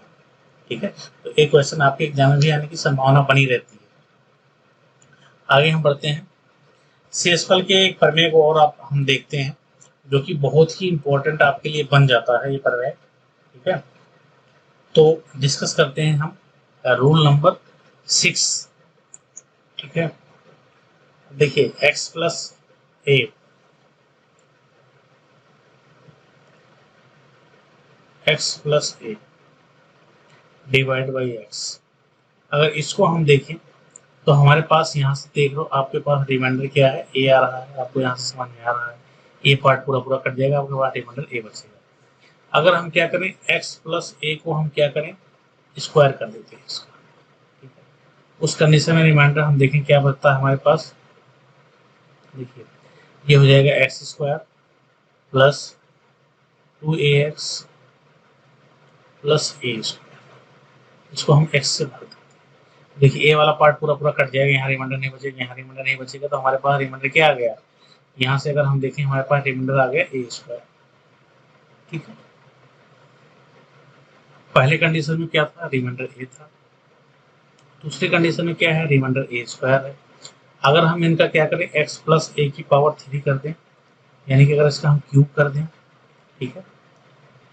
ठीक है, तो एक क्वेश्चन आपके एग्जाम में भी आने की संभावना बनी रहती है। आगे हम बढ़ते हैं, शेषफल के एक प्रमेय को और हम देखते हैं, जो कि बहुत ही इंपॉर्टेंट आपके लिए बन जाता है ये प्रमेय। ठीक है, तो डिस्कस करते हैं हम रूल नंबर 6। ठीक है, देखिए x plus A, x plus A divide by x, अगर इसको हम देखें तो हमारे पास यहाँ से देख लो, आपके पास रिमाइंडर क्या है, ए आ रहा है, आपको यहाँ से समझ में आ रहा है, ए पार्ट पूरा पूरा कट जाएगा, आपके पास रिमाइंडर ए बचेगा। अगर हम क्या करें, x प्लस ए को हम क्या करें, स्क्वायर कर देते हैं इसका। ठीक है, उस कंडीशन में रिमाइंडर हम देखें क्या बचता है हमारे पास, देखिए ये हो जाएगा x square plus 2ax plus a square, इसको हम x से भर देते हैं। देखिए ए वाला पार्ट पूरा पूरा कट जाएगा, यहाँ रिमाइंडर नहीं बचेगा, यहाँ रिमाइंडर नहीं बचेगा, तो हमारे पास रिमाइंडर क्या आ गया, यहाँ से अगर हम देखें हमारे पास रिमाइंडर आ गया ए स्क्वायर। ठीक है, पहले कंडीशन में क्या था, रिमाइंडर ए था, दूसरी कंडीशन में क्या है, रिमाइंडर ए स्क्वायर है। अगर हम इनका क्या करें, x प्लस ए की पावर 3 कर दें, यानी कि अगर इसका हम क्यूब कर दें, ठीक है,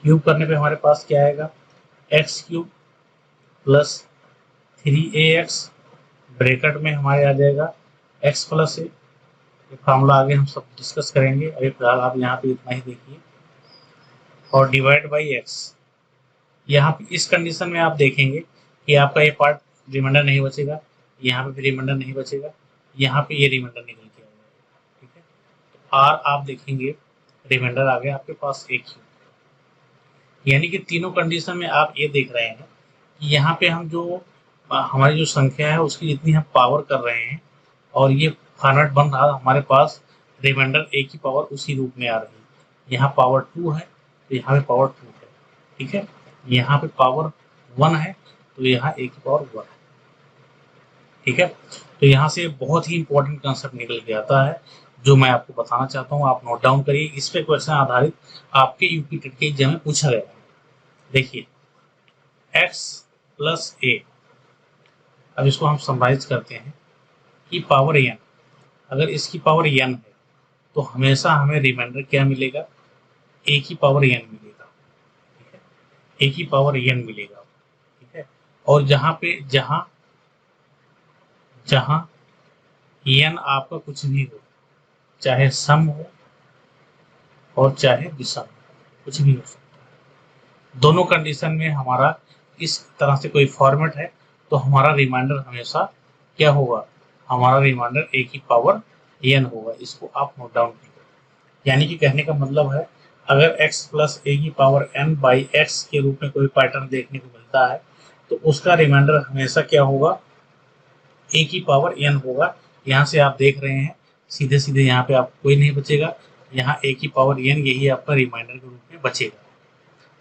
क्यूब करने पे हमारे पास क्या आएगा, x cube plus 3ax bracket में हमारे आ जाएगा एक्स प्लस ए। ये फार्मूला आगे हम सब डिस्कस करेंगे, अभी फिलहाल आप यहाँ पे इतना ही देखिए। और डिवाइड बाई एक्स, यहाँ पे इस कंडीशन में आप देखेंगे कि आपका ये पार्ट रिमाइंडर नहीं बचेगा, यहाँ पे भी रिमाइंडर नहीं बचेगा, यहाँ पे ये रिमाइंडर निकल के आ जाएगा। ठीक है, तो आर आप देखेंगे रिमाइंडर आ गया आपके पास एक ही। यानी कि तीनों कंडीशन में आप ये देख रहे हैं कि यहाँ पे हम जो हमारी जो संख्या है उसकी जितनी हम पावर कर रहे हैं और ये फॉर्मेट बन रहा हमारे पास रिमाइंडर ए की पावर उसी रूप में आ रही है। यहाँ पावर 2 है तो यहाँ पे पावर 2 है। ठीक है, यहाँ पे पावर 1 है तो यहाँ ए की पावर 1 है। ठीक है, तो यहाँ से बहुत ही इंपॉर्टेंट कंसेप्ट निकल के आता है जो मैं आपको बताना चाहता हूँ, आप नोट डाउन करिए। इस पे क्वेश्चन आधारित आपके यूपी टेट के एग्जाम में पूछा गया है। देखिए x प्लस ए, अब इसको हम समराइज करते हैं कि पावर n, अगर इसकी पावर n है तो हमेशा हमें रिमाइंडर क्या मिलेगा, a की पावर n मिलेगा। ठीक है, a की पावर n मिलेगा। ठीक है, और जहाँ पे जहाँ n आपका कुछ भी हो, चाहे सम हो और चाहे विषम, कुछ भी हो सकता है, दोनों कंडीशन में हमारा इस तरह से कोई फॉर्मेट है तो हमारा रिमाइंडर हमेशा क्या होगा, हमारा रिमाइंडर ए की पावर n होगा। इसको आप नोट डाउन कीजिए। यानी कि कहने का मतलब है अगर x प्लस ए की पावर n बाई एक्स के रूप में कोई पैटर्न देखने को मिलता है तो उसका रिमाइंडर हमेशा क्या होगा, ए की पावर n होगा। यहाँ से आप देख रहे हैं सीधे सीधे यहाँ पे आप कोई नहीं बचेगा, यहाँ ए की पावर n यही आपका रिमाइंडर के रूप में बचेगा।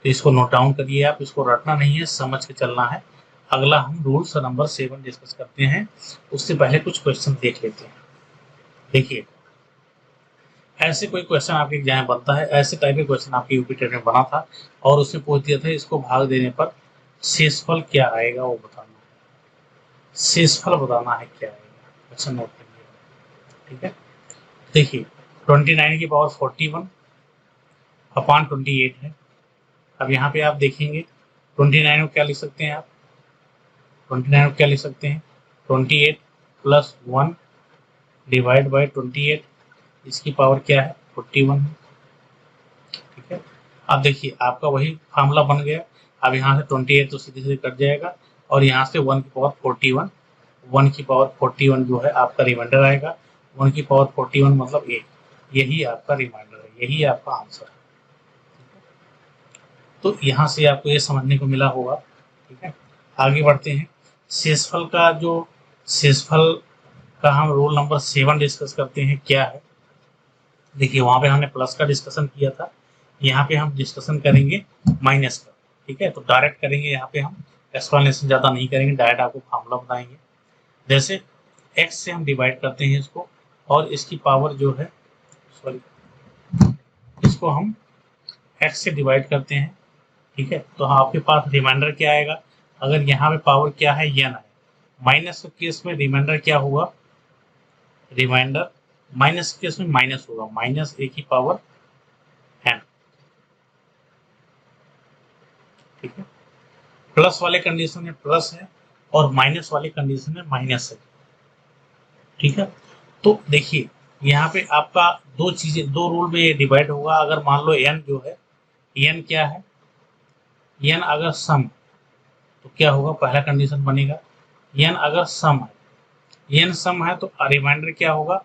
तो इसको नोट डाउन करिए, आप इसको रटना नहीं है, समझ के चलना है। अगला हम रूल्स नंबर 7 डिस्कस करते हैं, उससे पहले कुछ क्वेश्चन देख लेते हैं। देखिए ऐसे कोई क्वेश्चन आपके एग्जाम में बनता है, ऐसे टाइप के क्वेश्चन आपके यूपी टेट में बना था और उसने पूछ दिया था इसको भाग देने पर शेषफल क्या आएगा वो बताना है। शेषफल बताना है क्या आएगा, क्वेश्चन नोट करिए। ठीक है, देखिए 29 की पावर 41 अपॉन 28 है। अब यहाँ पे आप देखेंगे 29 को क्या लिख सकते हैं आप, 29 को क्या लिख सकते हैं, 28 प्लस 1 डिवाइड बाई 28, इसकी पावर क्या है 41 है। ठीक है, अब देखिए आपका वही फार्मूला बन गया। अब यहाँ से 28 तो सीधे सीधे कट जाएगा और यहाँ से 1 की पावर 41, 1 की पावर 41 जो है आपका रिमाइंडर आएगा। 1 की पावर 41 मतलब 1, यही आपका रिमाइंडर है, यही आपका आंसर है। तो यहाँ से आपको ये समझने को मिला होगा। ठीक है, आगे बढ़ते हैं। शेषफल का जो शेषफल का हम रोल नंबर 7 डिस्कस करते हैं क्या है। देखिए वहां पे हमने प्लस का डिस्कशन किया था, यहाँ पे हम डिस्कशन करेंगे माइनस का। ठीक है, तो डायरेक्ट करेंगे, यहाँ पे हम एक्सप्लेनेशन ज़्यादा नहीं करेंगे, डायरेक्ट आपको फार्मूला बताएंगे। जैसे x से हम डिवाइड करते हैं इसको और इसकी पावर जो है, सॉरी, इसको हम x से डिवाइड करते हैं। ठीक है, तो आपके पास रिमाइंडर क्या आएगा, अगर यहाँ पे पावर क्या है n है, माइनस के केस में रिमाइंडर क्या होगा, रिमाइंडर माइनस के केस में माइनस होगा, माइनस ए की पावर n। ठीक है, प्लस वाले कंडीशन में प्लस है और माइनस वाले कंडीशन में माइनस है। ठीक है, तो देखिए यहाँ पे आपका दो चीजें, दो रूल में डिवाइड होगा। अगर मान लो n जो है, n क्या है, n अगर सम तो क्या होगा, पहला कंडीशन बनेगा n अगर सम है, n सम है तो रिमाइंडर क्या होगा,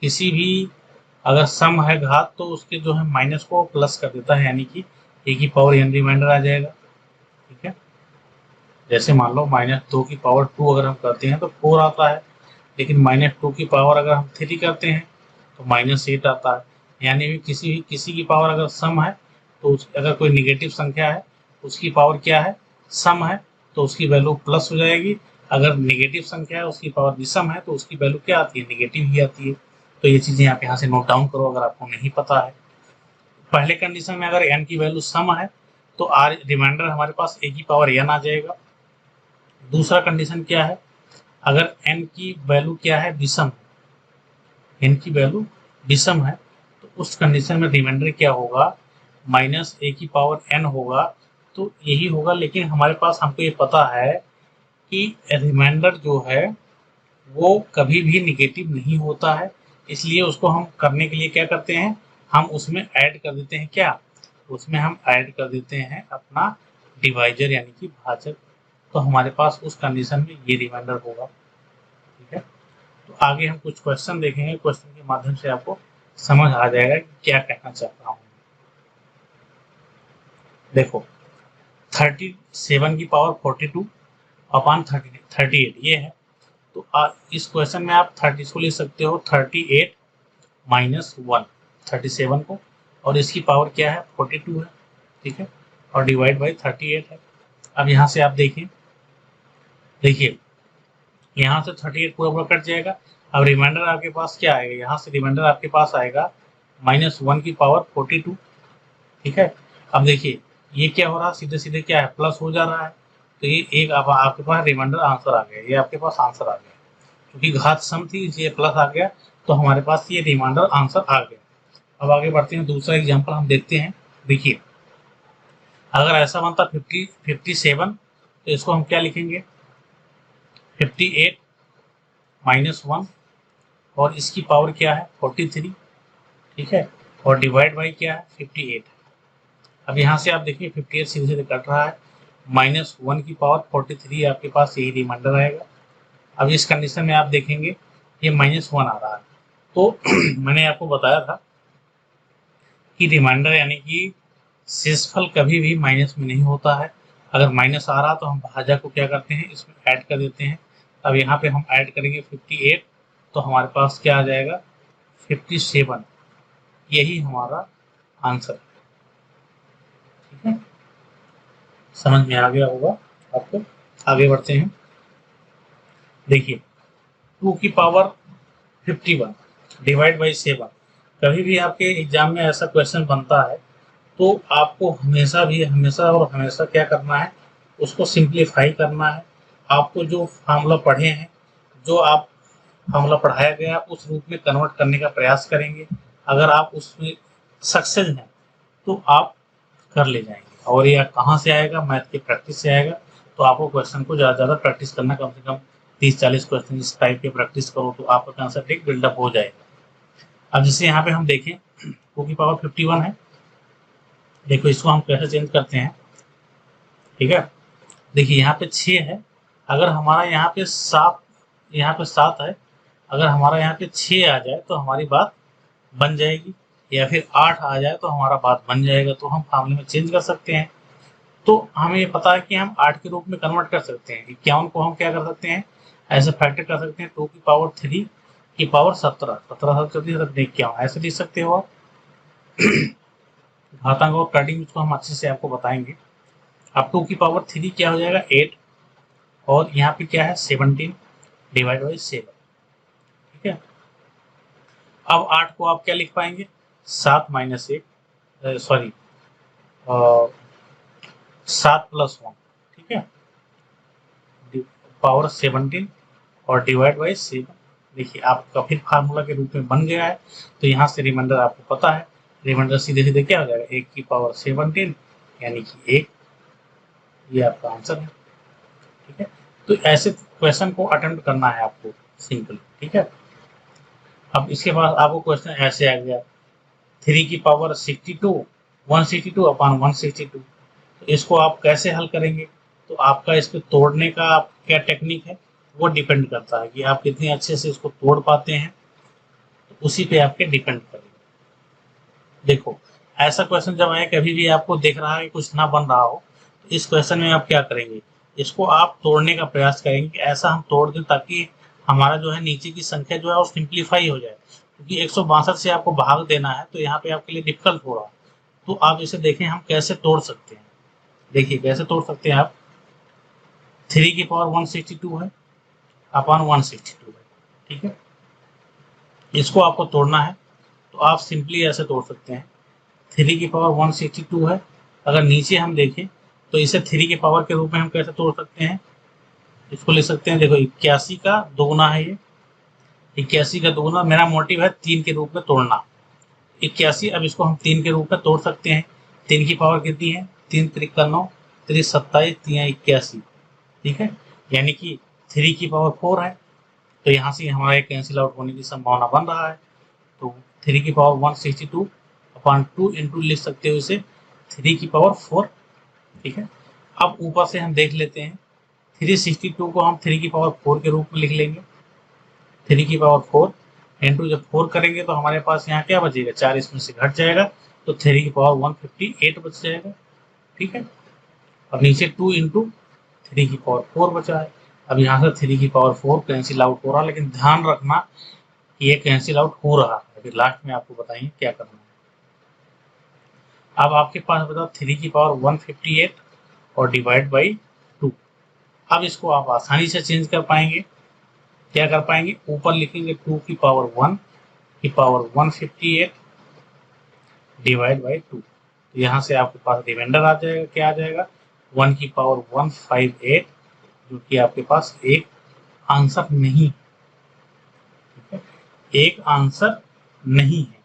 किसी भी अगर सम है घात तो उसके जो है माइनस को प्लस कर देता है, यानी कि ए की पावर n रिमाइंडर आ जाएगा। ठीक है, जैसे मान लो -2 की पावर 2 अगर हम करते हैं तो 4 आता है, लेकिन -2 की पावर अगर हम 3 करते हैं तो -8 आता है। यानी भी किसी की पावर अगर सम है तो अगर कोई निगेटिव संख्या है उसकी पावर क्या है, सम है, तो उसकी वैल्यू प्लस हो जाएगी। अगर निगेटिव संख्या है उसकी पावर विषम है तो उसकी वैल्यू क्या आती है, निगेटिव ही आती है। तो ये चीजें आप यहाँ से नोट डाउन करो अगर आपको नहीं पता है। पहले कंडीशन में अगर n की वैल्यू सम है तो आर रिमाइंडर हमारे पास ए की पावर n आ जाएगा। दूसरा कंडीशन क्या है, अगर n की वैल्यू क्या है, विषम, n की वैल्यू विषम है तो उस कंडीशन में रिमाइंडर क्या होगा, माइनस ए की पावर एन होगा तो यही होगा, लेकिन हमारे पास हमको ये पता है कि रिमाइंडर जो है वो कभी भी निगेटिव नहीं होता है, इसलिए उसको हम करने के लिए क्या करते हैं, हम उसमें ऐड कर देते हैं क्या, उसमें हम ऐड कर देते हैं अपना डिवाइजर यानी कि भाजक। तो हमारे पास उस कंडीशन में ये रिमाइंडर होगा। ठीक है, तो आगे हम कुछ क्वेश्चन देखेंगे, क्वेश्चन के माध्यम से आपको समझ आ जाएगा कि क्या कहना चाह रहा हूँ। देखो 37 की पावर 42 अपॉन 38 ये है, तो इस क्वेश्चन में आप 30 को लिख सकते हो 38 माइनस 1 37 को, और इसकी पावर क्या है 42 है। ठीक है, और डिवाइड बाई 38 है। अब यहाँ से आप देखिए यहाँ से 38 पूरा पूरा कट जाएगा। अब रिमाइंडर आपके पास क्या आएगा, यहाँ से रिमाइंडर आपके पास आएगा -1 की पावर 42। ठीक है, अब देखिए ये क्या हो रहा है, सीधे सीधे क्या है प्लस हो जा रहा है, तो ये एक आपके पास रिमाइंडर आंसर आ गया, ये आपके पास आंसर आ गया, क्योंकि घात सम थी इसलिए प्लस आ गया, तो हमारे पास ये रिमाइंडर आंसर आ गया। अब आगे बढ़ते हैं, दूसरा एग्जाम्पल हम देखते हैं। देखिए अगर ऐसा बनता 57 तो इसको हम क्या लिखेंगे 58 माइनस 1, और इसकी पावर क्या है 43। ठीक है, और डिवाइड बाई क्या है 58। अब यहाँ से आप देखिए 58 सीधे सीधे कट रहा है, -1 की पावर 43 आपके पास यही रिमाइंडर आएगा। अब इस कंडीशन में आप देखेंगे ये -1 आ रहा है, तो मैंने आपको बताया था कि रिमाइंडर यानी कि शेषफल कभी भी माइनस में नहीं होता है। अगर माइनस आ रहा तो हम भाजक को क्या करते हैं इसमें ऐड कर देते हैं। अब यहाँ पे हम ऐड करेंगे 58, तो हमारे पास क्या आ जाएगा 57, यही हमारा आंसर है। ठीक है, समझ में आ गया होगा आपको। आगे बढ़ते हैं। देखिए 2 की पावर 51 डिवाइड बाई 7, कभी भी आपके एग्जाम में ऐसा क्वेश्चन बनता है तो आपको हमेशा और हमेशा क्या करना है, उसको सिंप्लीफाई करना है। आपको जो फार्मूला पढ़े हैं, जो आप फार्मूला पढ़ाया गया आप उस रूप में कन्वर्ट करने का प्रयास करेंगे। अगर आप उसमें सक्सेस हैं तो आप कर ले जाएंगे, और यह कहाँ से आएगा, मैथ की प्रैक्टिस से आएगा। तो आपको क्वेश्चन को ज़्यादा ज़्यादा प्रैक्टिस करना, कम से कम 30-40 क्वेश्चन इस टाइप के प्रैक्टिस करो तो आपका कंसेप्ट एक बिल्डअप हो जाएगा। अब जैसे यहाँ पे हम देखें 2 की पावर 51 है, देखो इसको हम कैसे चेंज करते हैं। ठीक है, देखिए यहाँ पे 6 है, अगर हमारा यहाँ पे 7 है, अगर हमारा यहाँ पे 6 आ जाए तो हमारी बात बन जाएगी, या फिर 8 आ जाए तो हमारा बात बन जाएगा, तो हम फार्मूले में चेंज कर सकते हैं। तो हमें ये पता है कि हम 8 के रूप में कन्वर्ट कर सकते हैं। 51 को हम क्या कर सकते हैं, ऐसे फैक्टर कर सकते हैं 2 की पावर 3 की पावर 17 51 ऐसे लिख सकते हो आप। घातांक और कटिंग को हम अच्छे से आपको बताएंगे। अब 2 की पावर 3 क्या हो जाएगा 8, और यहाँ पे क्या है 17 डिवाइड बाई 7। ठीक है, अब 8 को आप क्या लिख पाएंगे 7 माइनस 1 सॉरी 7 प्लस 1। ठीक है, पावर 17 और डिवाइड बाई 7। देखिए आपका फिर फार्मूला के रूप में बन गया है, तो यहाँ से रिमाइंडर आपको पता है, रिमाइंडर सीधे सीधे क्या हो जाएगा 1 की पावर 17 यानी कि 1, ये आपका आंसर है। ठीक है, तो ऐसे क्वेश्चन को अटेम्प्ट करना है आपको सिंपल। ठीक है, अब इसके बाद आपको क्वेश्चन ऐसे आ गया 3 की पावर 62 162 अपॉन 162, तो इसको आप कैसे हल करेंगे, तो आपका इसको तोड़ने का क्या टेक्निक है वो डिपेंड करता है कि आप कितने अच्छे से इसको तोड़ पाते हैं, तो उसी पे आपके डिपेंड करेगा। देखो ऐसा क्वेश्चन जब आए, कभी भी आपको देख रहा है कुछ ना बन रहा हो, तो इस क्वेश्चन में आप क्या करेंगे, इसको आप तोड़ने का प्रयास करेंगे कि ऐसा हम तोड़ दें ताकि हमारा जो है नीचे की संख्या जो है वो सिंप्लीफाई हो जाए, क्योंकि 162 से आपको भाग देना है तो यहाँ पे आपके लिए डिफिकल्ट हो रहा है। तो आप इसे देखें हम कैसे तोड़ सकते हैं। देखिए कैसे तोड़ सकते हैं आप, 3 की पावर 162 है अपॉन 162 है। ठीक है, इसको आपको तोड़ना है तो आप सिंपली ऐसे तोड़ सकते हैं, 3 की पावर 162 है, अगर नीचे हम देखें तो इसे 3 के पावर के रूप में हम कैसे तोड़ सकते हैं, इसको ले सकते हैं, देखो 81 का दोगुना है, ये 81 का दोगुना, मेरा मोटिव है 3 के रूप में तोड़ना 81। अब इसको हम 3 के रूप में तोड़ सकते हैं, 3 की पावर कितनी है, 3 त्रिक का 9, 3 27, 3 81, ठीक है, यानी कि 3 की पावर 4 है, तो यहाँ से हमारा कैंसिल आउट होने की संभावना बन रहा है। तो 3 की पावर 162 अपॉन 2 इंटू लिख सकते हो इसे 3 की पावर 4, ठीक है। अब ऊपर से हम देख लेते हैं 362 को हम 3 की पावर 4 के रूप में लिख लेंगे। 3 की पावर 4 इंटू जब 4 करेंगे तो हमारे पास यहाँ क्या बचेगा, 4 इसमें से घट जाएगा तो 3 की पावर 158 बच जाएगा, ठीक है। और नीचे 2 इंटू 3 की पावर 4 बचा है। अब यहाँ से 3 की पावर 4 कैंसिल आउट हो रहा है, लेकिन ध्यान रखना कि ये कैंसिल आउट हो रहा है। अभी लास्ट में आपको बताएंगे क्या करना है। अब आपके पास बताओ 3 की पावर 158 और डिवाइड बाई 2। अब इसको आप आसानी से चेंज कर पाएंगे। क्या कर पाएंगे, ऊपर लिखेंगे 2 की पावर 1 की पावर 158 डिवाइड बाई 2। तो यहाँ से आपके पास रिमाइंडर आ जाएगा, क्या आ जाएगा, 1 की पावर 158, जो कि आपके पास एक आंसर नहीं, ठीक है, एक आंसर नहीं है।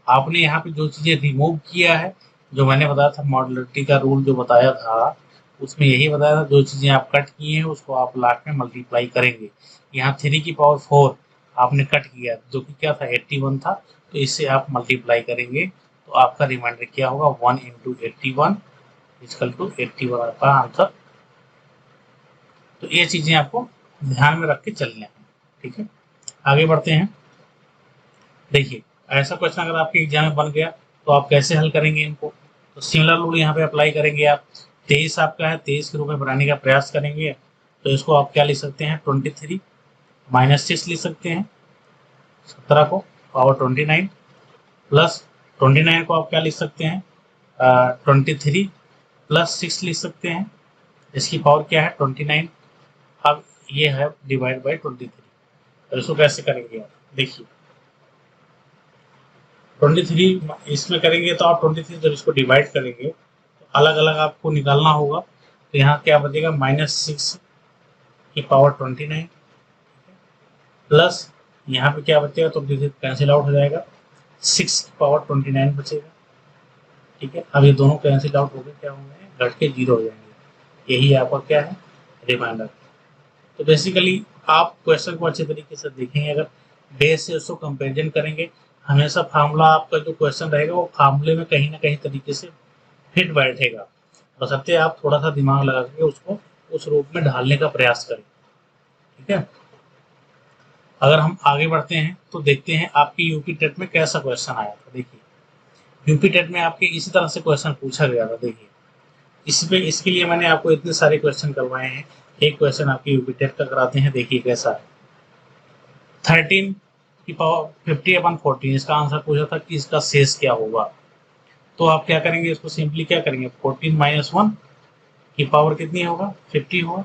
आपने यहाँ पे जो चीजें रिमूव किया है, जो मैंने बताया था मॉडुलरिटी का रूल जो बताया था, उसमें यही बताया था जो चीजें आप कट किए हैं उसको आप लास्ट में मल्टीप्लाई करेंगे। यहाँ 3 की पावर 4 आपने कट किया, जो कि क्या था 81 था, तो इससे आप मल्टीप्लाई करेंगे तो आपका रिमाइंडर क्या होगा, 1 इंटू 81 इजकल टू 81 आपका आंसर। तो ये चीजें आपको ध्यान में रख के चलने हैं, ठीक है। आगे बढ़ते हैं। देखिए ऐसा क्वेश्चन अगर आपके एग्जाम में बन गया तो आप कैसे हल करेंगे इनको, तो सिमिलर रूल यहाँ पे अप्लाई करेंगे आप। 23 आपका है, 23 के रूप में बनाने का प्रयास करेंगे, तो इसको आप क्या लिख सकते हैं, 23 माइनस 6 लिख सकते हैं, 17 को पावर 29 प्लस 29 को आप क्या लिख सकते हैं, 23 प्लस 6 लिख सकते हैं, इसकी पावर क्या है 29। अब ये है डिवाइड बाई 23, तो इसको कैसे करेंगे आप, देखिए 23 इसमें करेंगे तो आप 23 जब इसको डिवाइड करेंगे तो अलग अलग आपको निकालना होगा। तो यहाँ क्या बचेगा, -6 की पावर 29 प्लस यहाँ पे क्या बचेगा, तो कैंसिल आउट हो जाएगा, 6 की पावर 29 बचेगा, ठीक है। अब ये दोनों कैंसिल आउट हो गए, क्या होंगे, घट के 0 हो जाएंगे। यही आपका क्या है, रिमाइंडर। तो बेसिकली आप क्वेश्चन को अच्छे तरीके से देखेंगे, अगर बेस से उसको कंपेरिजन करेंगे, हमेशा फार्मूला आपका जो क्वेश्चन रहेगा वो फार्मूले में कहीं ना कहीं तरीके से फिट बैठेगा, बशर्ते आप थोड़ा सा दिमाग लगा के उसको उस रूप में ढालने का प्रयास करें, ठीक है। अगर हम आगे बढ़ते हैं तो देखते हैं आपकी यूपी टेट में कैसा क्वेश्चन आया था। देखिए यूपी टेट में आपके इसी तरह से क्वेश्चन पूछा गया था। देखिए इसके लिए मैंने आपको इतने सारे क्वेश्चन करवाए हैं, एक क्वेश्चन आपके यूपी टेट का कराते हैं, देखिए कैसा है। 13 की पावर 50/14, इसका आंसर पूछा था कि इसका शेष क्या होगा। तो आप क्या करेंगे, इसको सिंपली क्या करेंगे, 14 माइनस 1 की पावर कितनी होगा, 50 होगा,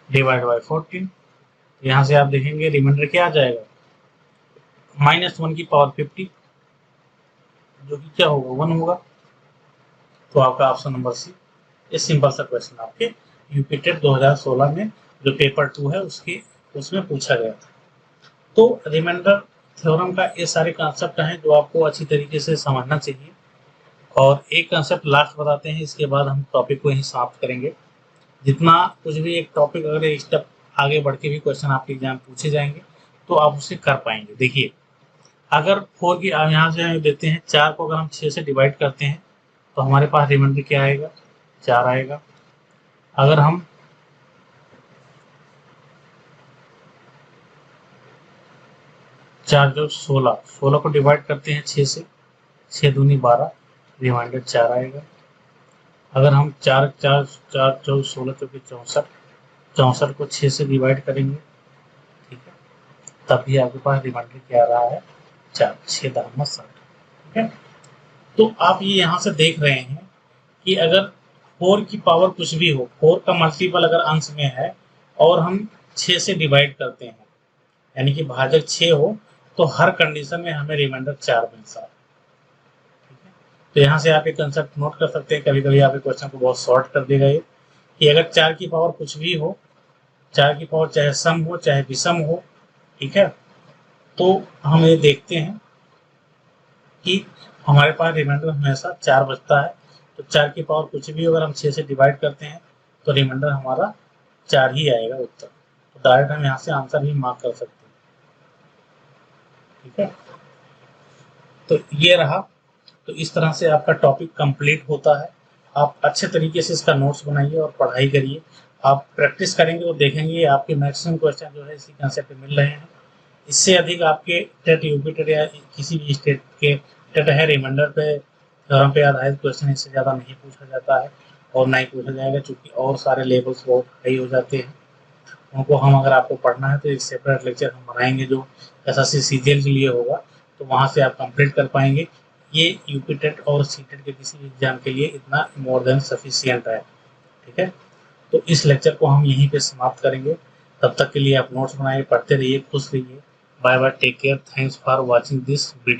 डिवाइड बाई 14। यहाँ से आप देखेंगे रिमाइंडर क्या आ जाएगा, -1 की पावर 50, जो कि क्या होगा 1 होगा। तो आपका ऑप्शन नंबर सी, ये सिंपल सा क्वेश्चन आपके यूपी टेट 2016 में जो पेपर 2 है उसमें पूछा गया था। तो रिमाइंडर थ्योरम का ये सारे कॉन्सेप्ट हैं जो आपको अच्छी तरीके से समझना चाहिए। और एक कंसेप्ट लास्ट बताते हैं, इसके बाद हम टॉपिक को ही समाप्त करेंगे। जितना कुछ भी एक टॉपिक अगर एक स्टेप आगे बढ़ के भी क्वेश्चन आपके एग्जाम पूछे जाएंगे तो आप उसे कर पाएंगे। देखिए अगर 4 की यहाँ से देते हैं 4 को अगर हम 6 से डिवाइड करते हैं तो हमारे पास रिमाइंडर क्या आएगा, 4 आएगा। अगर हम 4 जो 16 को डिवाइड करते हैं 6 से, 6 दूनी 12, रिमाइंडर 4 आएगा। अगर हम 4 4 4 14 16 चौके 64, 64 को 6 से डिवाइड करेंगे, ठीक है, तब भी आपके पास रिमाइंडर क्या आ रहा है, 4, 6 दाम 60, ठीक है। तो आप ये यहाँ से देख रहे हैं कि अगर 4 की पावर कुछ भी हो, 4 का मल्टीपल अगर अंश में है और हम 6 से डिवाइड करते हैं, यानी कि भाजक 6 हो, तो हर कंडीशन में हमें रिमाइंडर 4 मिलता है। तो यहाँ से आप एक कंसेप्ट नोट कर सकते हैं, कभी कभी आपके क्वेश्चन को बहुत शॉर्ट कर देगा ये, कि अगर 4 की पावर कुछ भी हो, 4 की पावर चाहे सम हो चाहे विषम हो, ठीक है, तो हम ये देखते हैं कि हमारे पास रिमाइंडर हमेशा 4 बचता है, तो 4 की पावर कुछ भी अगर हम 6 से डिवाइड करते हैं तो रिमाइंडर हमारा 4 ही आएगा उत्तर। तो डायरेक्ट हम यहाँ से आंसर भी मार्क कर सकते हैं। ठीक है, तो ये रहा। तो इस तरह से आपका टॉपिक कंप्लीट होता है। आप अच्छे तरीके से इसका नोट्स बनाइए और पढ़ाई करिए। आप प्रैक्टिस करेंगे और देखेंगे आपके मैक्सिमम क्वेश्चन जो है इसी कंसेप्ट पे मिल रहे हैं। इससे अधिक आपके टेट, यूपी टेट या किसी भी स्टेट के टेट है रिमाइंडर पे, थ्योरम पे आधारित क्वेश्चन इससे ज़्यादा नहीं पूछा जाता है और ना ही पूछा जाएगा, चूँकि और सारे लेवल्स बहुत हाई हो जाते हैं। उनको हम, अगर आपको पढ़ना है तो एक सेपरेट लेक्चर हम बनाएंगे जो एसएससी सीजीएल के लिए होगा, तो वहाँ से आप कंप्लीट कर पाएंगे। ये यूपी टेट और सी टेट के किसी भी एग्जाम के लिए इतना मोर देन सफिशियंट है। ठीक है, तो इस लेक्चर को हम यहीं पे समाप्त करेंगे। तब तक के लिए आप नोट्स बनाइए, पढ़ते रहिए, खुश रहिए। Bye bye, take care, thanks for watching this video.